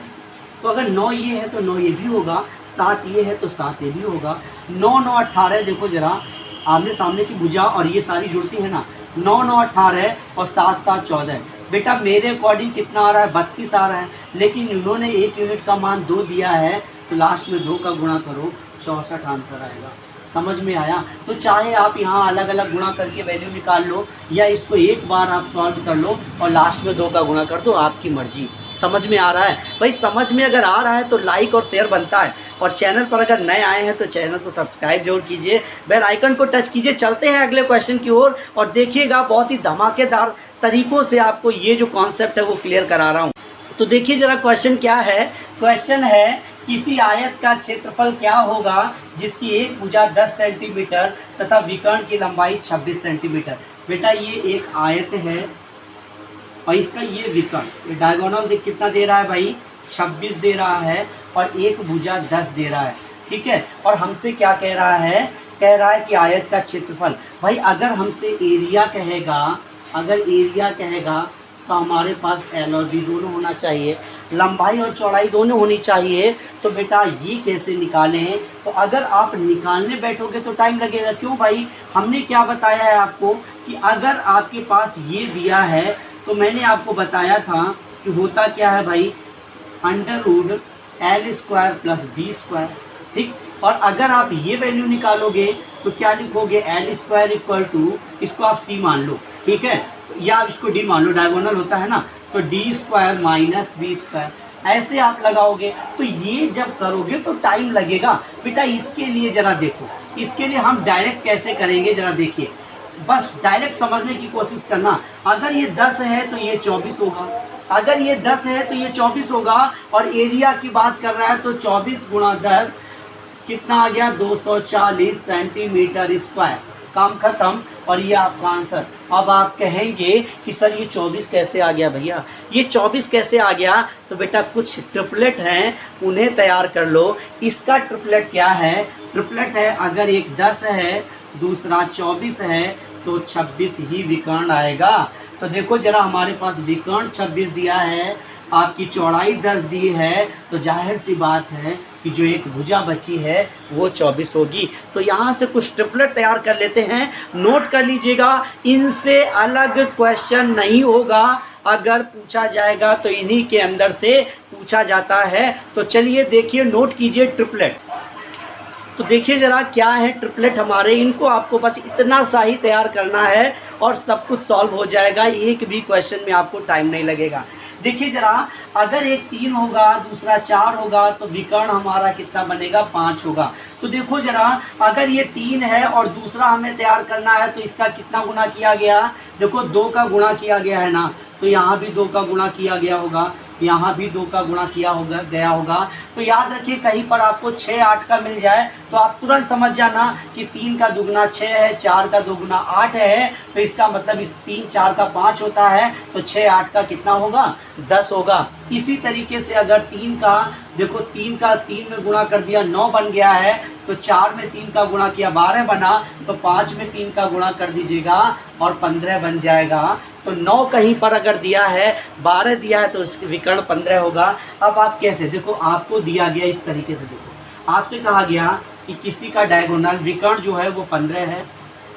तो अगर 9 ये है तो 9 ये भी होगा, 7 ये है तो 7 ये भी होगा। 9 9 18, देखो जरा आमने सामने की भुजा और ये सारी जुड़ती है ना, 9 9 18 और 7 7 14। बेटा मेरे अकॉर्डिंग कितना आ रहा है, 32 आ रहा है। लेकिन इन्होंने एक यूनिट का मान 2 दिया है, तो लास्ट में 2 का गुणा करो, 64 आंसर आएगा। समझ में आया। तो चाहे आप यहाँ अलग अलग गुणा करके वैल्यू निकाल लो, या इसको एक बार आप सॉल्व कर लो और लास्ट में 2 का गुणा कर दो, आपकी मर्जी। समझ में आ रहा है भाई। समझ में अगर आ रहा है तो लाइक और शेयर बनता है, और चैनल पर अगर नए आए हैं तो चैनल को सब्सक्राइब जरूर कीजिए, बेल आइकन को टच कीजिए। चलते हैं अगले क्वेश्चन की ओर, और देखिएगा बहुत ही धमाकेदार तरीक़ों से आपको ये जो कॉन्सेप्ट है वो क्लियर करा रहा हूँ। तो देखिए जरा क्वेश्चन क्या है। क्वेश्चन है किसी आयत का क्षेत्रफल क्या होगा जिसकी एक भुजा 10 सेंटीमीटर तथा विकर्ण की लंबाई 26 सेंटीमीटर। बेटा ये एक आयत है और इसका ये विकर्ण, ये डायगोनल कितना दे रहा है भाई, 26 दे रहा है, और एक भुजा 10 दे रहा है, ठीक है। और हमसे क्या कह रहा है, कह रहा है कि आयत का क्षेत्रफल। भाई अगर हमसे एरिया कहेगा, अगर एरिया कहेगा तो हमारे पास एल और बी दोनों होना चाहिए, लंबाई और चौड़ाई दोनों होनी चाहिए। तो बेटा ये कैसे निकालें, तो अगर आप निकालने बैठोगे तो टाइम लगेगा। क्यों भाई, हमने क्या बताया है आपको कि अगर आपके पास ये दिया है तो मैंने आपको बताया था कि होता क्या है भाई, √L² + B², ठीक। और अगर आप ये वैल्यू निकालोगे तो क्या लिखोगे, L² = इसको आप C मान लो, ठीक है, या इसको D मान लो, डायगोनल होता है ना, तो D² - B², ऐसे आप लगाओगे। तो ये जब करोगे तो टाइम लगेगा बेटा। इसके लिए ज़रा देखो, इसके लिए हम डायरेक्ट कैसे करेंगे ज़रा देखिए, बस डायरेक्ट समझने की कोशिश करना। अगर ये 10 है तो ये 24 होगा, अगर ये 10 है तो ये 24 होगा, और एरिया की बात कर रहा है तो 24 × 10 कितना आ गया, 240 सेंटीमीटर स्क्वायर, काम खत्म और ये आपका आंसर। अब आप कहेंगे कि सर ये 24 कैसे आ गया भैया, ये 24 कैसे आ गया? तो बेटा कुछ ट्रिपलेट हैं उन्हें तैयार कर लो। इसका ट्रिपलेट क्या है? ट्रिपलेट है अगर एक 10 है दूसरा 24 है तो 26 ही विकर्ण आएगा। तो देखो जरा हमारे पास विकर्ण 26 दिया है, आपकी चौड़ाई 10 दी है, तो जाहिर सी बात है कि जो एक भुजा बची है वो 24 होगी। तो यहाँ से कुछ ट्रिपलेट तैयार कर लेते हैं, नोट कर लीजिएगा। इनसे अलग क्वेश्चन नहीं होगा, अगर पूछा जाएगा तो इन्हीं के अंदर से पूछा जाता है। तो चलिए देखिए, नोट कीजिए ट्रिपलेट। तो देखिए ज़रा क्या है ट्रिपलेट हमारे, इनको आपको बस इतना सा ही तैयार करना है और सब कुछ सॉल्व हो जाएगा, एक भी क्वेश्चन में आपको टाइम नहीं लगेगा। देखिए ज़रा, अगर एक 3 होगा दूसरा 4 होगा तो विकर्ण हमारा कितना बनेगा? 5 होगा। तो देखो ज़रा, अगर ये 3 है और दूसरा हमें तैयार करना है तो इसका कितना गुना किया गया? देखो 2 का गुणा किया गया है ना, तो यहाँ भी 2 का गुणा किया गया होगा, यहाँ भी 2 का गुणा किया गया होगा। तो याद रखिए कहीं पर आपको 6 8 का मिल जाए तो आप तुरंत समझ जाना कि 3 का दुगुना 6 है, 4 का दुगुना 8 है, तो इसका मतलब इस 3 4 का 5 होता है, तो 6 8 का कितना होगा? 10 होगा। इसी तरीके से अगर 3 का, देखो 3 का 3 में गुणा कर दिया 9 बन गया है, तो 4 में 3 का गुणा किया 12 बना, तो 5 में 3 का गुणा कर दीजिएगा और 15 बन जाएगा। तो 9 कहीं पर अगर दिया है, 12 दिया है तो इसके विकर्ण 15 होगा। अब आप कैसे, देखो आपको दिया गया इस तरीके से, देखो आपसे कहा गया कि किसी का डायगोनल विकर्ण जो है वो 15 है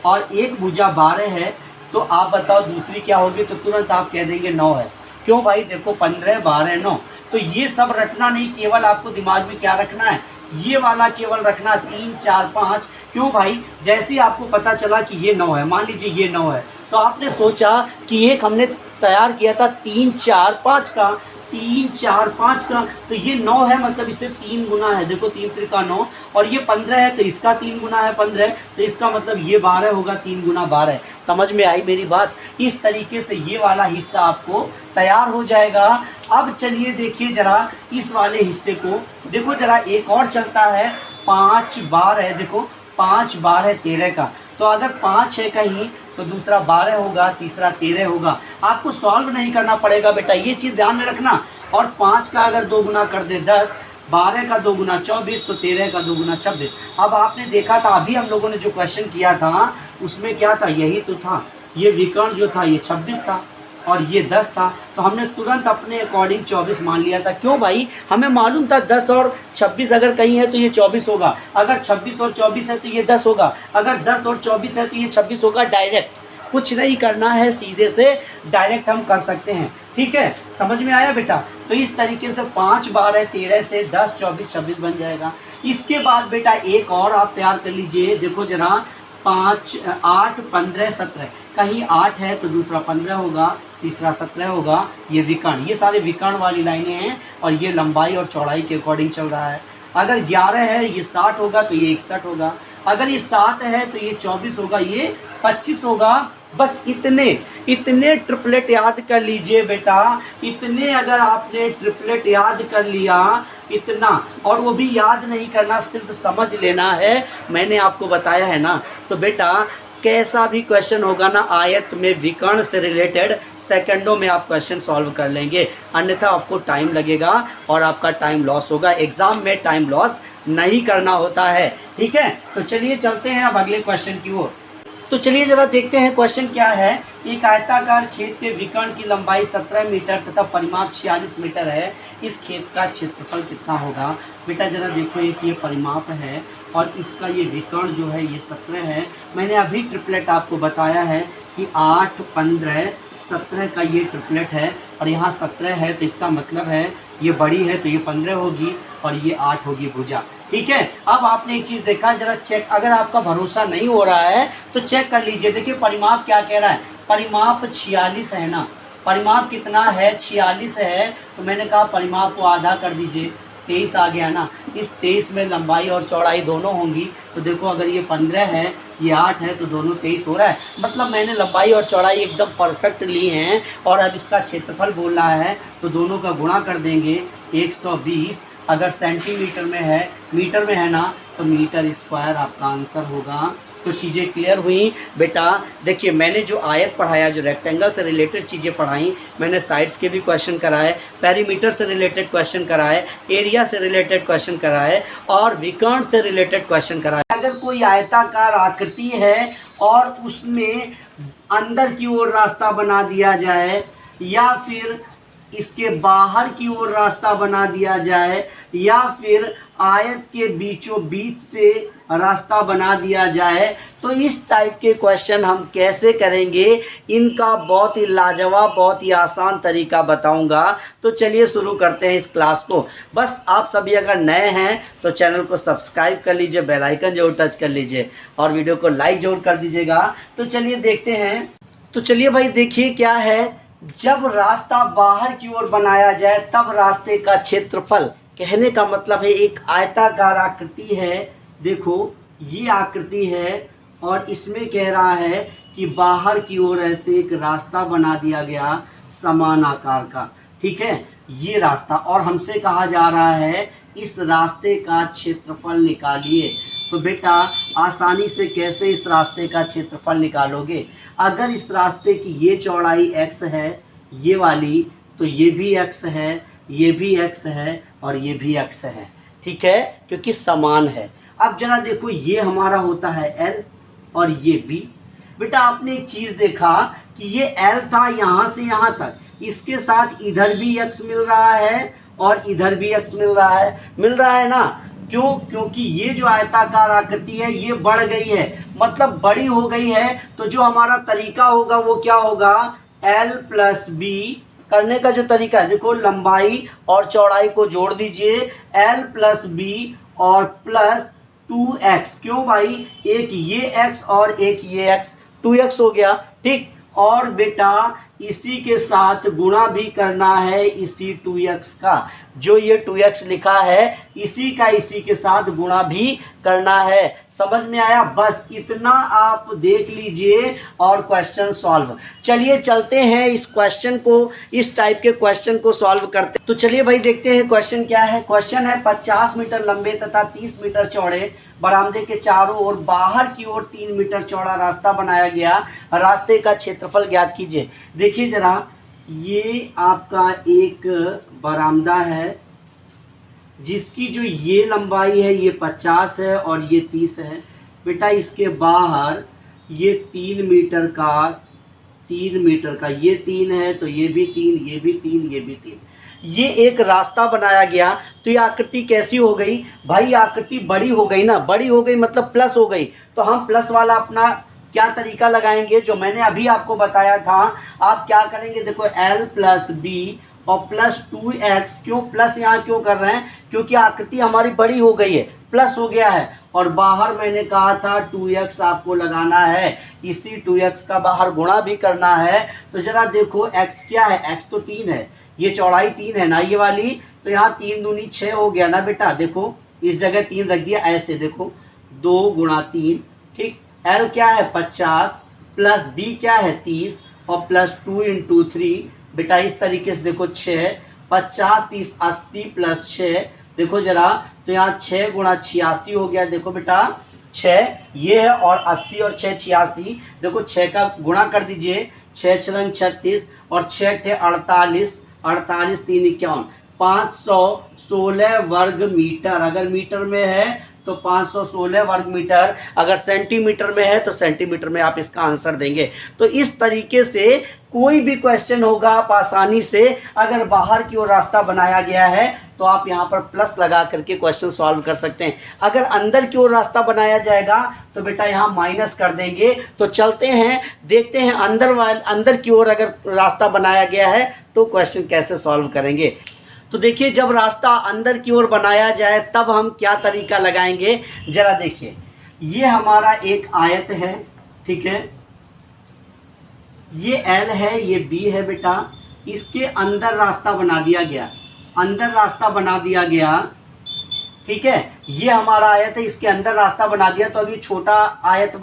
और एक भुजा 12 है, तो आप बताओ दूसरी क्या होगी? तो तुरंत आप कह देंगे 9 है। क्यों भाई? देखो 15 12 9, तो ये सब रटना नहीं, केवल आपको दिमाग में क्या रखना है? ये वाला केवल रखना 3 4 5। क्यों भाई? जैसे ही आपको पता चला कि ये 9 है, मान लीजिए ये 9 है, तो आपने सोचा कि एक हमने तैयार किया था 3 4 5 का, 3 4 5 का, तो ये 9 है, मतलब इससे 3 गुना है। देखो 3 त्रिका 9, और ये 15 है तो इसका 3 गुना है 15, तो इसका मतलब ये 12 होगा, 3 गुना 12। समझ में आई मेरी बात? इस तरीके से ये वाला हिस्सा आपको तैयार हो जाएगा। अब चलिए देखिए जरा इस वाले हिस्से को, देखो जरा एक और चलता है, 5 बार है, देखो 5 बार है 13 का, तो अगर 5 है कहीं तो दूसरा 12 होगा, तीसरा 13 होगा। आपको सॉल्व नहीं करना पड़ेगा बेटा, ये चीज़ ध्यान में रखना। और 5 का अगर 2 गुना कर दे 10, 12 का 2 गुना 24, तो 13 का 2 गुना 26। अब आपने देखा था अभी हम लोगों ने जो क्वेश्चन किया था उसमें क्या था? यही तो था, ये विकर्ण जो था ये 26 था और ये 10 था, तो हमने तुरंत अपने अकॉर्डिंग 24 मान लिया था। क्यों भाई? हमें मालूम था 10 और 26 अगर कहीं है तो ये 24 होगा, अगर 26 और 24 है तो ये 10 होगा, अगर 10 और 24 है तो ये 26 होगा। डायरेक्ट कुछ नहीं करना है, सीधे से डायरेक्ट हम कर सकते हैं। ठीक है, समझ में आया बेटा? तो इस तरीके से 5 बार है 13 से 10 24 26 बन जाएगा। इसके बाद बेटा एक और आप तैयार कर लीजिए, देखो जरा 5 8 15 17, कहीं 8 है तो दूसरा 15 होगा, तीसरा 17 होगा। ये विकर्ण, ये सारे विकर्ण वाली लाइनें हैं और ये लंबाई और चौड़ाई के अकॉर्डिंग चल रहा है। अगर 11 है ये 60 होगा तो ये 61 होगा, अगर ये 7 है तो ये 24 होगा, ये 25 होगा। बस इतने ट्रिपलेट याद कर लीजिए बेटा, इतने अगर आपने ट्रिपलेट याद कर लिया इतना, और वो भी याद नहीं करना, सिर्फ समझ लेना है, मैंने आपको बताया है ना। तो बेटा कैसा भी क्वेश्चन होगा ना आयत में विकर्ण से रिलेटेड, सेकंडों में आप क्वेश्चन सॉल्व कर लेंगे, अन्यथा आपको टाइम लगेगा और आपका टाइम लॉस होगा। एग्जाम में टाइम लॉस नहीं करना होता है। ठीक है, तो चलिए चलते हैं अब अगले क्वेश्चन की ओर। तो चलिए जरा देखते हैं क्वेश्चन क्या है। एक आयताकार खेत के विकर्ण की लंबाई 17 मीटर तथा परिमाप 46 मीटर है, इस खेत का क्षेत्रफल कितना होगा? बेटा जरा देखो, एक ये परिमाप है और इसका ये विकर्ण जो है ये 17 है। मैंने अभी ट्रिपलेट आपको बताया है कि 8 15 17 का ये ट्रिपलेट है, और यहाँ 17 है तो इसका मतलब है ये बड़ी है तो ये 15 होगी और ये 8 होगी भुजा। ठीक है, अब आपने एक चीज़ देखा, जरा चेक, अगर आपका भरोसा नहीं हो रहा है तो चेक कर लीजिए। देखिए परिमाप क्या कह रहा है, परिमाप 46 है ना, परिमाप कितना है? 46 है, तो मैंने कहा परिमाप को आधा कर दीजिए, 23 आ गया ना। इस 23 में लंबाई और चौड़ाई दोनों होंगी, तो देखो अगर ये 15 है ये 8 है तो दोनों 23 हो रहा है, मतलब मैंने लंबाई और चौड़ाई एकदम परफेक्ट ली हैं। और अब इसका क्षेत्रफल बोलना है तो दोनों का गुणा कर देंगे 120, अगर सेंटीमीटर में है, मीटर में है ना, तो मीटर स्क्वायर आपका आंसर होगा। तो चीज़ें क्लियर हुई बेटा। देखिए मैंने जो आयत पढ़ाया, जो रेक्टेंगल से रिलेटेड चीज़ें पढ़ाई, मैंने साइड्स के भी क्वेश्चन कराए, पेरीमीटर से रिलेटेड क्वेश्चन कराए, एरिया से रिलेटेड क्वेश्चन कराए और विकर्ण से रिलेटेड क्वेश्चन कराए। अगर कोई आयताकार आकृति है और उसमें अंदर की ओर रास्ता बना दिया जाए या फिर इसके बाहर की ओर रास्ता बना दिया जाए या फिर आयत के बीचों बीच से रास्ता बना दिया जाए, तो इस टाइप के क्वेश्चन हम कैसे करेंगे, इनका बहुत ही लाजवाब, बहुत ही आसान तरीका बताऊंगा। तो चलिए शुरू करते हैं इस क्लास को। बस आप सभी अगर नए हैं तो चैनल को सब्सक्राइब कर लीजिए, बेल आइकन जरूर टच कर लीजिए और वीडियो को लाइक जरूर कर दीजिएगा। तो चलिए देखते हैं। तो चलिए भाई देखिए क्या है, जब रास्ता बाहर की ओर बनाया जाए तब रास्ते का क्षेत्रफल, कहने का मतलब है एक आयताकार आकृति है, देखो ये आकृति है और इसमें कह रहा है कि बाहर की ओर ऐसे एक रास्ता बना दिया गया समान आकार का, ठीक है, ये रास्ता, और हमसे कहा जा रहा है इस रास्ते का क्षेत्रफल निकालिए। तो बेटा आसानी से कैसे इस रास्ते का क्षेत्रफल निकालोगे, अगर इस रास्ते की ये चौड़ाई x है, ये वाली, तो ये भी x है, ये भी x है और ये भी x है, ठीक है, क्योंकि समान है। अब जरा देखो ये हमारा होता है L और ये B। बेटा आपने एक चीज़ देखा कि ये L था यहाँ से यहाँ तक, इसके साथ इधर भी x मिल रहा है और इधर भी x मिल रहा है ना। क्यों? क्योंकि ये जो आयताकार आकृति है ये बढ़ गई है, मतलब बड़ी हो गई है। तो जो हमारा तरीका होगा वो क्या होगा, L प्लस B करने का जो तरीका है, देखो लंबाई और चौड़ाई को जोड़ दीजिए, L प्लस B और प्लस 2x। क्यों भाई, एक ये x और एक ये x, 2x हो गया, ठीक। और बेटा इसी के साथ गुणा भी करना है इसी 2x का, जो ये 2x लिखा है इसी का इसी के साथ गुणा भी करना है। समझ में आया? बस इतना आप देख लीजिए और क्वेश्चन सॉल्व। चलिए चलते हैं इस क्वेश्चन को, इस टाइप के क्वेश्चन को सॉल्व करते हैं। तो चलिए भाई देखते हैं क्वेश्चन क्या है। क्वेश्चन है 50 मीटर लंबे तथा 30 मीटर चौड़े बरामदे के चारों ओर बाहर की ओर 3 मीटर चौड़ा रास्ता बनाया गया, रास्ते का क्षेत्रफल ज्ञात कीजिए। देखिए जरा, ये आपका एक बरामदा है जिसकी जो ये लंबाई है ये 50 है और ये 30 है। बेटा इसके बाहर ये 3 मीटर का ये 3 है, तो ये भी 3, ये भी 3, ये भी 3, ये एक रास्ता बनाया गया। तो ये आकृति कैसी हो गई भाई, आकृति बड़ी हो गई ना, बड़ी हो गई मतलब प्लस हो गई। तो हम प्लस वाला अपना क्या तरीका लगाएंगे, जो मैंने अभी आपको बताया था। आप क्या करेंगे, देखो L प्लस B और प्लस 2x। क्यों प्लस यहाँ क्यों कर रहे हैं, क्योंकि आकृति हमारी बड़ी हो गई है, प्लस हो गया है। और बाहर मैंने कहा था 2x आपको लगाना है, इसी 2x का बाहर गुणा भी करना है। तो जरा देखो x क्या है, x तो 3 है, ये चौड़ाई 3 है ना ये वाली, तो यहाँ 3 दूनी 6 हो गया ना बेटा। देखो इस जगह 3 रख दिया, ऐसे देखो 2 गुणा 3, ठीक। L क्या है 50 प्लस B क्या है 30 और प्लस 2 इंटू 3, बेटा इस तरीके से देखो 6, 50 30 80 प्लस 6, देखो जरा, तो यहाँ 6 गुणा 86 हो गया। देखो बेटा 6 ये है और 80 और 6 86, देखो 6 का गुणा कर दीजिए, 6 छंग 36 और 6 थे 48, 48 3 51, 516 वर्ग मीटर। अगर मीटर में है तो 516 वर्ग मीटर, अगर सेंटीमीटर में है तो सेंटीमीटर में आप इसका आंसर देंगे। तो इस तरीके से कोई भी क्वेश्चन होगा आप आसानी से, अगर बाहर की ओर रास्ता बनाया गया है तो आप यहाँ पर प्लस लगा करके क्वेश्चन सॉल्व कर सकते हैं। अगर अंदर की ओर रास्ता बनाया जाएगा तो बेटा यहाँ माइनस कर देंगे। तो चलते हैं देखते हैं अंदर की ओर अगर रास्ता बनाया गया है तो क्वेश्चन कैसे सॉल्व करेंगे। तो देखिए जब रास्ता अंदर की ओर बनाया जाए तब हम क्या तरीका लगाएंगे, जरा देखिए, ये हमारा एक आयत है, ठीक है, ये L है, ये B है बेटा, इसके अंदर रास्ता बना दिया गया, अंदर रास्ता बना दिया गया, ठीक है। ये हमारा आयत है, इसके अंदर रास्ता बना दिया, तो अभी छोटा आयत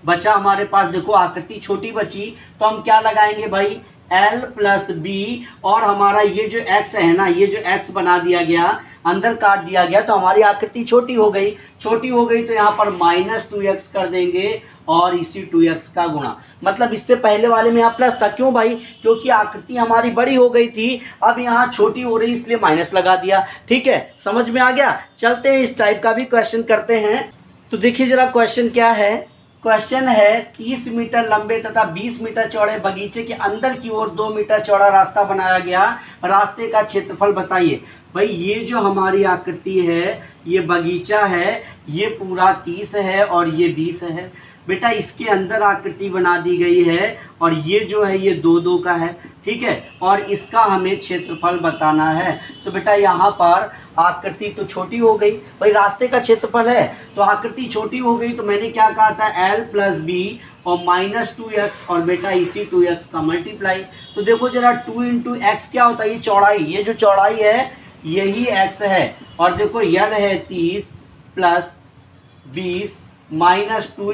बचा हमारे पास। देखो आकृति छोटी बची, तो हम क्या लगाएंगे भाई, L प्लस बी, और हमारा ये जो x है ना, ये जो x बना दिया गया, अंदर काट दिया गया, तो हमारी आकृति छोटी हो गई। छोटी हो गई तो यहाँ पर -2x कर देंगे और इसी 2x का गुणा, मतलब इससे पहले वाले में यहाँ प्लस था। क्यों भाई? क्योंकि आकृति हमारी बड़ी हो गई थी, अब यहाँ छोटी हो रही इसलिए माइनस लगा दिया। ठीक है, समझ में आ गया। चलते हैं इस टाइप का भी क्वेश्चन करते हैं। तो देखिए जरा क्वेश्चन क्या है। क्वेश्चन है 30 मीटर लंबे तथा 20 मीटर चौड़े बगीचे के अंदर की ओर 2 मीटर चौड़ा रास्ता बनाया गया, रास्ते का क्षेत्रफल बताइए। भाई ये जो हमारी आकृति है, ये बगीचा है, ये पूरा 30 है और ये 20 है। बेटा इसके अंदर आकृति बना दी गई है और ये जो है ये 2-2 का है। ठीक है, और इसका हमें क्षेत्रफल बताना है। तो बेटा यहाँ पर आकृति तो छोटी हो गई, भाई रास्ते का क्षेत्रफल है तो आकृति छोटी हो गई, तो मैंने क्या कहा था, L प्लस बी और -2x और बेटा इसी 2x का मल्टीप्लाई। तो देखो जरा 2 इंटू एक्स क्या होता है, ये चौड़ाई, ये जो चौड़ाई है यही x है, और देखो L है 30 प्लस 20 -2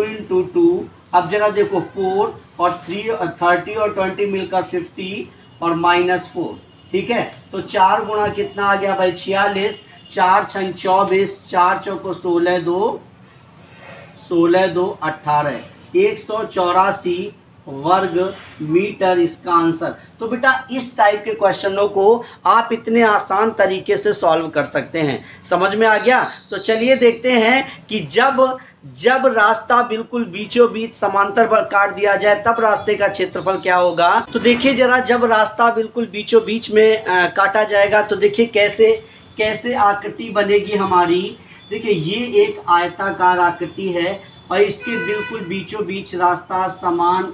इंटू 2। अब जरा देखो 4 और 3 और 30 और 20 मिलकर 50 और -4। ठीक है, तो 4 गुणा कितना आ गया भाई, 46, 4 छंग 24, 4 चौको 16, 2 18, 184 वर्ग मीटर इसका आंसर। तो बेटा इस टाइप के क्वेश्चनों को आप इतने आसान तरीके से सॉल्व कर सकते हैं। समझ में आ गया? तो चलिए देखते हैं कि जब रास्ता बिल्कुल बीचों बीच समांतर पर काट दिया जाए तब रास्ते का क्षेत्रफल क्या होगा। तो देखिए जरा, जब रास्ता बिल्कुल बीचों बीच में काटा जाएगा तो देखिए कैसे आकृति बनेगी हमारी। देखिए ये एक आयताकार आकृति है और इसके बिल्कुल बीचों बीच रास्ता समान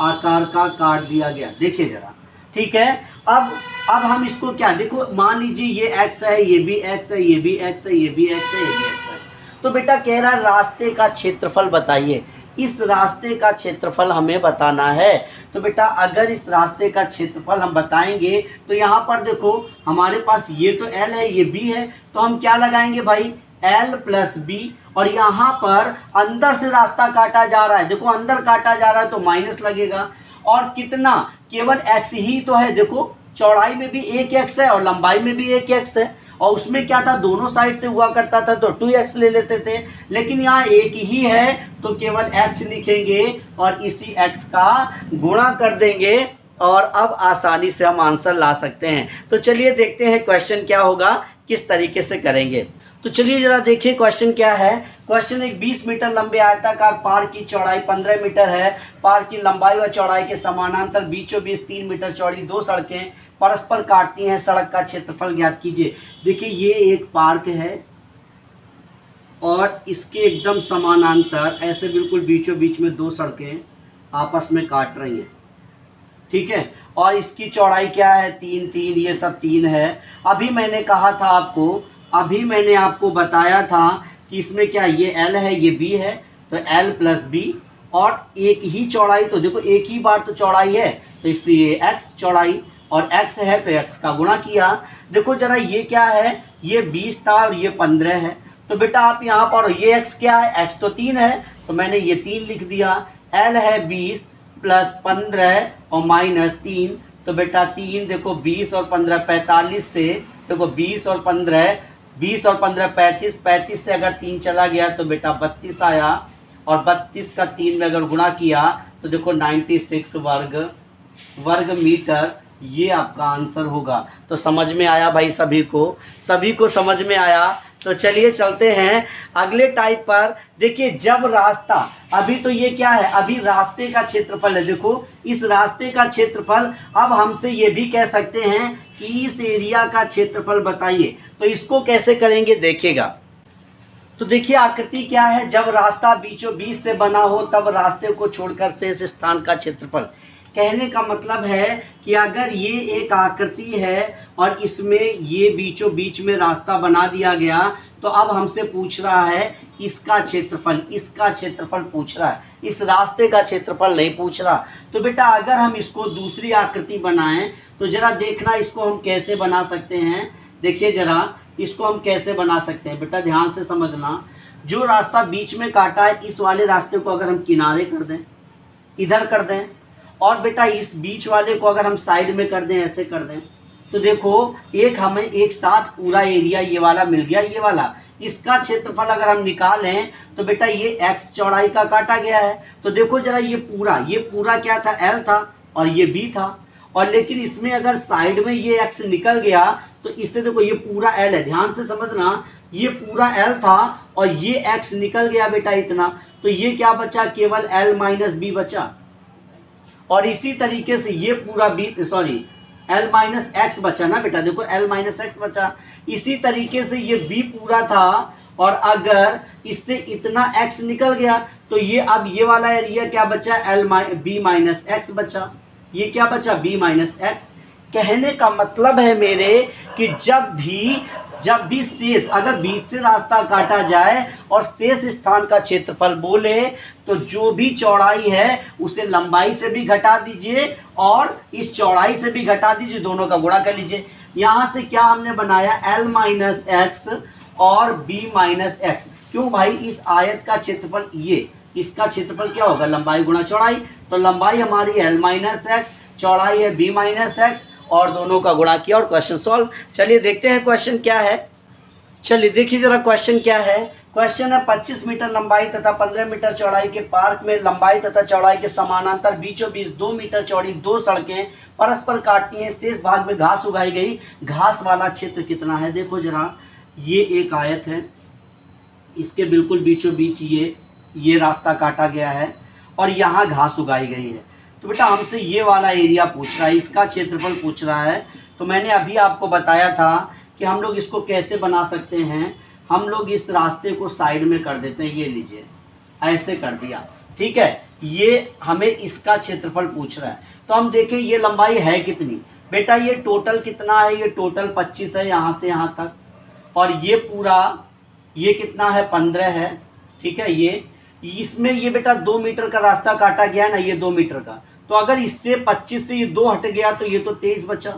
आकार का काट दिया गया। देखिए जरा, ठीक है। अब हम इसको क्या, देखो मान लीजिए ये x है, ये भी x है, ये भी x है, ये भी x है, ये भी x है। तो बेटा कह रहा है रास्ते का क्षेत्रफल बताइए। इस रास्ते का क्षेत्रफल हमें बताना है। तो बेटा अगर इस रास्ते का क्षेत्रफल हम बताएंगे तो यहाँ पर देखो हमारे पास ये तो L है, ये B है, तो हम क्या लगाएंगे भाई, L प्लस बी, और यहाँ पर अंदर से रास्ता काटा जा रहा है, देखो अंदर काटा जा रहा है तो माइनस लगेगा। और कितना, केवल x ही तो है, देखो चौड़ाई में भी एक x है और लंबाई में भी एक x है, और उसमें क्या था, दोनों साइड से हुआ करता था तो 2x ले लेते थे, लेकिन यहाँ एक ही है तो केवल x लिखेंगे और इसी x का गुणा कर देंगे, और अब आसानी से हम आंसर ला सकते हैं। तो चलिए देखते हैं क्वेश्चन क्या होगा, किस तरीके से करेंगे। तो चलिए जरा देखिए क्वेश्चन क्या है। क्वेश्चन एक 20 मीटर लंबे आयताकार पार्क की चौड़ाई 15 मीटर है। पार्क की लंबाई व चौड़ाई के समानांतर बीचों बीच 3 मीटर चौड़ी 2 सड़कें परस्पर काटती हैं। सड़क का क्षेत्रफल ज्ञात कीजिए। देखिए ये एक पार्क है और इसके एकदम समानांतर ऐसे बिल्कुल बीचों बीच में 2 सड़कें आपस में काट रही हैं। ठीक है, और इसकी चौड़ाई क्या है, 3 ये सब 3 है। अभी मैंने कहा था आपको, अभी मैंने आपको बताया था कि इसमें क्या, ये L है, ये B है, तो L प्लस B, और एक ही चौड़ाई, तो देखो एक ही बार तो चौड़ाई है तो इसलिए x चौड़ाई, और x है तो x का गुणा किया। देखो जरा ये क्या है, ये 20 था और ये 15 है, तो बेटा आप यहाँ पर, ये x क्या है, x तो 3 है तो मैंने ये 3 लिख दिया। L है 20 प्लस 15 और -3, तो बेटा 3, देखो 20 और 15 45 से, देखो 20 और 15 35, 35 से अगर 3 चला गया तो बेटा 32 आया, और 32 का 3 में अगर गुणा किया तो देखो 96 वर्ग मीटर, ये आपका आंसर होगा। तो समझ में आया भाई, सभी को समझ में आया। तो चलिए चलते हैं अगले टाइप पर। देखिए जब रास्ता, अभी तो ये क्या है, अभी रास्ते का क्षेत्रफल है, देखो इस रास्ते का क्षेत्रफल। अब हमसे ये भी कह सकते हैं कि इस एरिया का क्षेत्रफल बताइए। तो इसको कैसे करेंगे देखिएगा। तो देखिए आकृति क्या है, जब रास्ता बीचों बीच से बना हो तब रास्ते को छोड़कर शेष स्थान का क्षेत्रफल। कहने का मतलब है कि अगर ये एक आकृति है और इसमें ये बीचों बीच में रास्ता बना दिया गया, तो अब हमसे पूछ रहा है इसका क्षेत्रफल पूछ रहा है, इस रास्ते का क्षेत्रफल नहीं पूछ रहा। तो बेटा अगर हम इसको दूसरी आकृति बनाएं तो जरा देखना इसको हम कैसे बना सकते हैं। देखिए जरा इसको हम कैसे बना सकते हैं, बेटा ध्यान से समझना। जो रास्ता बीच में काटा है, इस वाले रास्ते को अगर हम किनारे कर दें, इधर कर दें, और बेटा इस बीच वाले को अगर हम साइड में कर दें, ऐसे कर दें, तो देखो एक हमें एक साथ पूरा एरिया ये वाला मिल गया, ये वाला। इसका क्षेत्रफल अगर हम निकालें तो बेटा ये x चौड़ाई का काटा गया है। तो देखो जरा ये पूरा क्या था, l था और ये b था। और लेकिन इसमें अगर साइड में ये x निकल गया तो इससे देखो ये पूरा l है, ध्यान से समझना, ये पूरा l था और ये x निकल गया बेटा इतना, तो ये क्या बचा, केवल l माइनस बी बचा। और इसी तरीके से ये पूरा l माइनस एक्स बचा ना बेटा, देखो l माइनस एक्स बचा। इसी तरीके से ये b पूरा था और अगर इससे इतना x निकल गया तो ये अब ये वाला एरिया क्या बचा, b माइनस एक्स बचा। ये क्या बचा, b माइनस एक्स। कहने का मतलब है मेरे कि जब भी शेष, अगर बीच से रास्ता काटा जाए और शेष स्थान का क्षेत्रफल बोले तो जो भी चौड़ाई है उसे लंबाई से भी घटा दीजिए और इस चौड़ाई से भी घटा दीजिए, दोनों का गुणा कर लीजिए। यहाँ से क्या हमने बनाया, l माइनस एक्स और b माइनस एक्स। क्यों भाई, इस आयत का क्षेत्रफल, ये इसका क्षेत्रफल क्या होगा, लंबाई गुणा चौड़ाई। तो लंबाई हमारी l माइनस एक्स, चौड़ाई है b माइनस एक्स और दोनों का गुणा किया और क्वेश्चन सॉल्व। चलिए देखते हैं क्वेश्चन क्या है। चलिए देखिए जरा क्वेश्चन क्या है। क्वेश्चन है 25 मीटर लंबाई तथा 15 मीटर चौड़ाई के पार्क में लंबाई तथा चौड़ाई के समानांतर बीचों बीच 2 मीटर चौड़ी 2 सड़कें परस्पर काटती हैं, शेष भाग में घास उगाई गई, घास वाला क्षेत्र कितना है। देखो जरा, ये एक आयत है, इसके बिल्कुल बीचों बीच ये रास्ता काटा गया है और यहाँ घास उगाई गई है। तो बेटा हमसे ये वाला एरिया पूछ रहा है, इसका क्षेत्रफल पूछ रहा है। तो मैंने अभी आपको बताया था कि हम लोग इसको कैसे बना सकते हैं। हम लोग इस रास्ते को साइड में कर देते हैं, ये लीजिए ऐसे कर दिया, ठीक है। ये हमें इसका क्षेत्रफल पूछ रहा है, तो हम देखें ये लंबाई है कितनी। बेटा ये टोटल कितना है, ये टोटल 25 है यहाँ से यहाँ तक, और ये पूरा ये कितना है, 15 है, ठीक है। ये इसमें ये बेटा 2 मीटर का रास्ता काटा गया है ना, ये 2 मीटर का। तो अगर इससे 25 से ये 2 हट गया तो ये तो 23 बचा,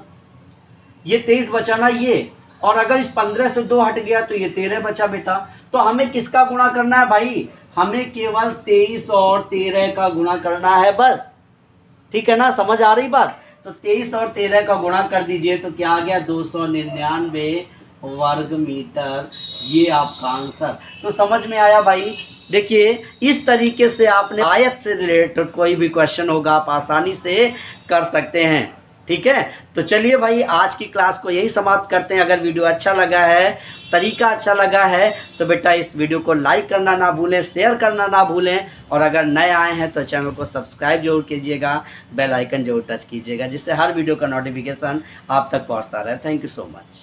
ये 23 बचा ना ये। और अगर इस 15 से 2 हट गया तो ये 13 बचा बेटा। तो हमें किसका गुणा करना है भाई, हमें केवल 23 और 13 का गुणा करना है बस, ठीक है ना, समझ आ रही बात। तो 23 और 13 का गुणा कर दीजिए तो क्या आ गया, 299 वर्ग मीटर, ये आपका आंसर। तो समझ में आया भाई। देखिए इस तरीके से आपने आयत से रिलेटेड कोई भी क्वेश्चन होगा आप आसानी से कर सकते हैं, ठीक है। तो चलिए भाई आज की क्लास को यही समाप्त करते हैं। अगर वीडियो अच्छा लगा है, तरीका अच्छा लगा है तो बेटा इस वीडियो को लाइक करना ना भूलें, शेयर करना ना भूलें, और अगर नए आए हैं तो चैनल को सब्सक्राइब जरूर कीजिएगा, बेल आइकन जरूर टच कीजिएगा, जिससे हर वीडियो का नोटिफिकेशन आप तक पहुंचता रहे। Thank you so much.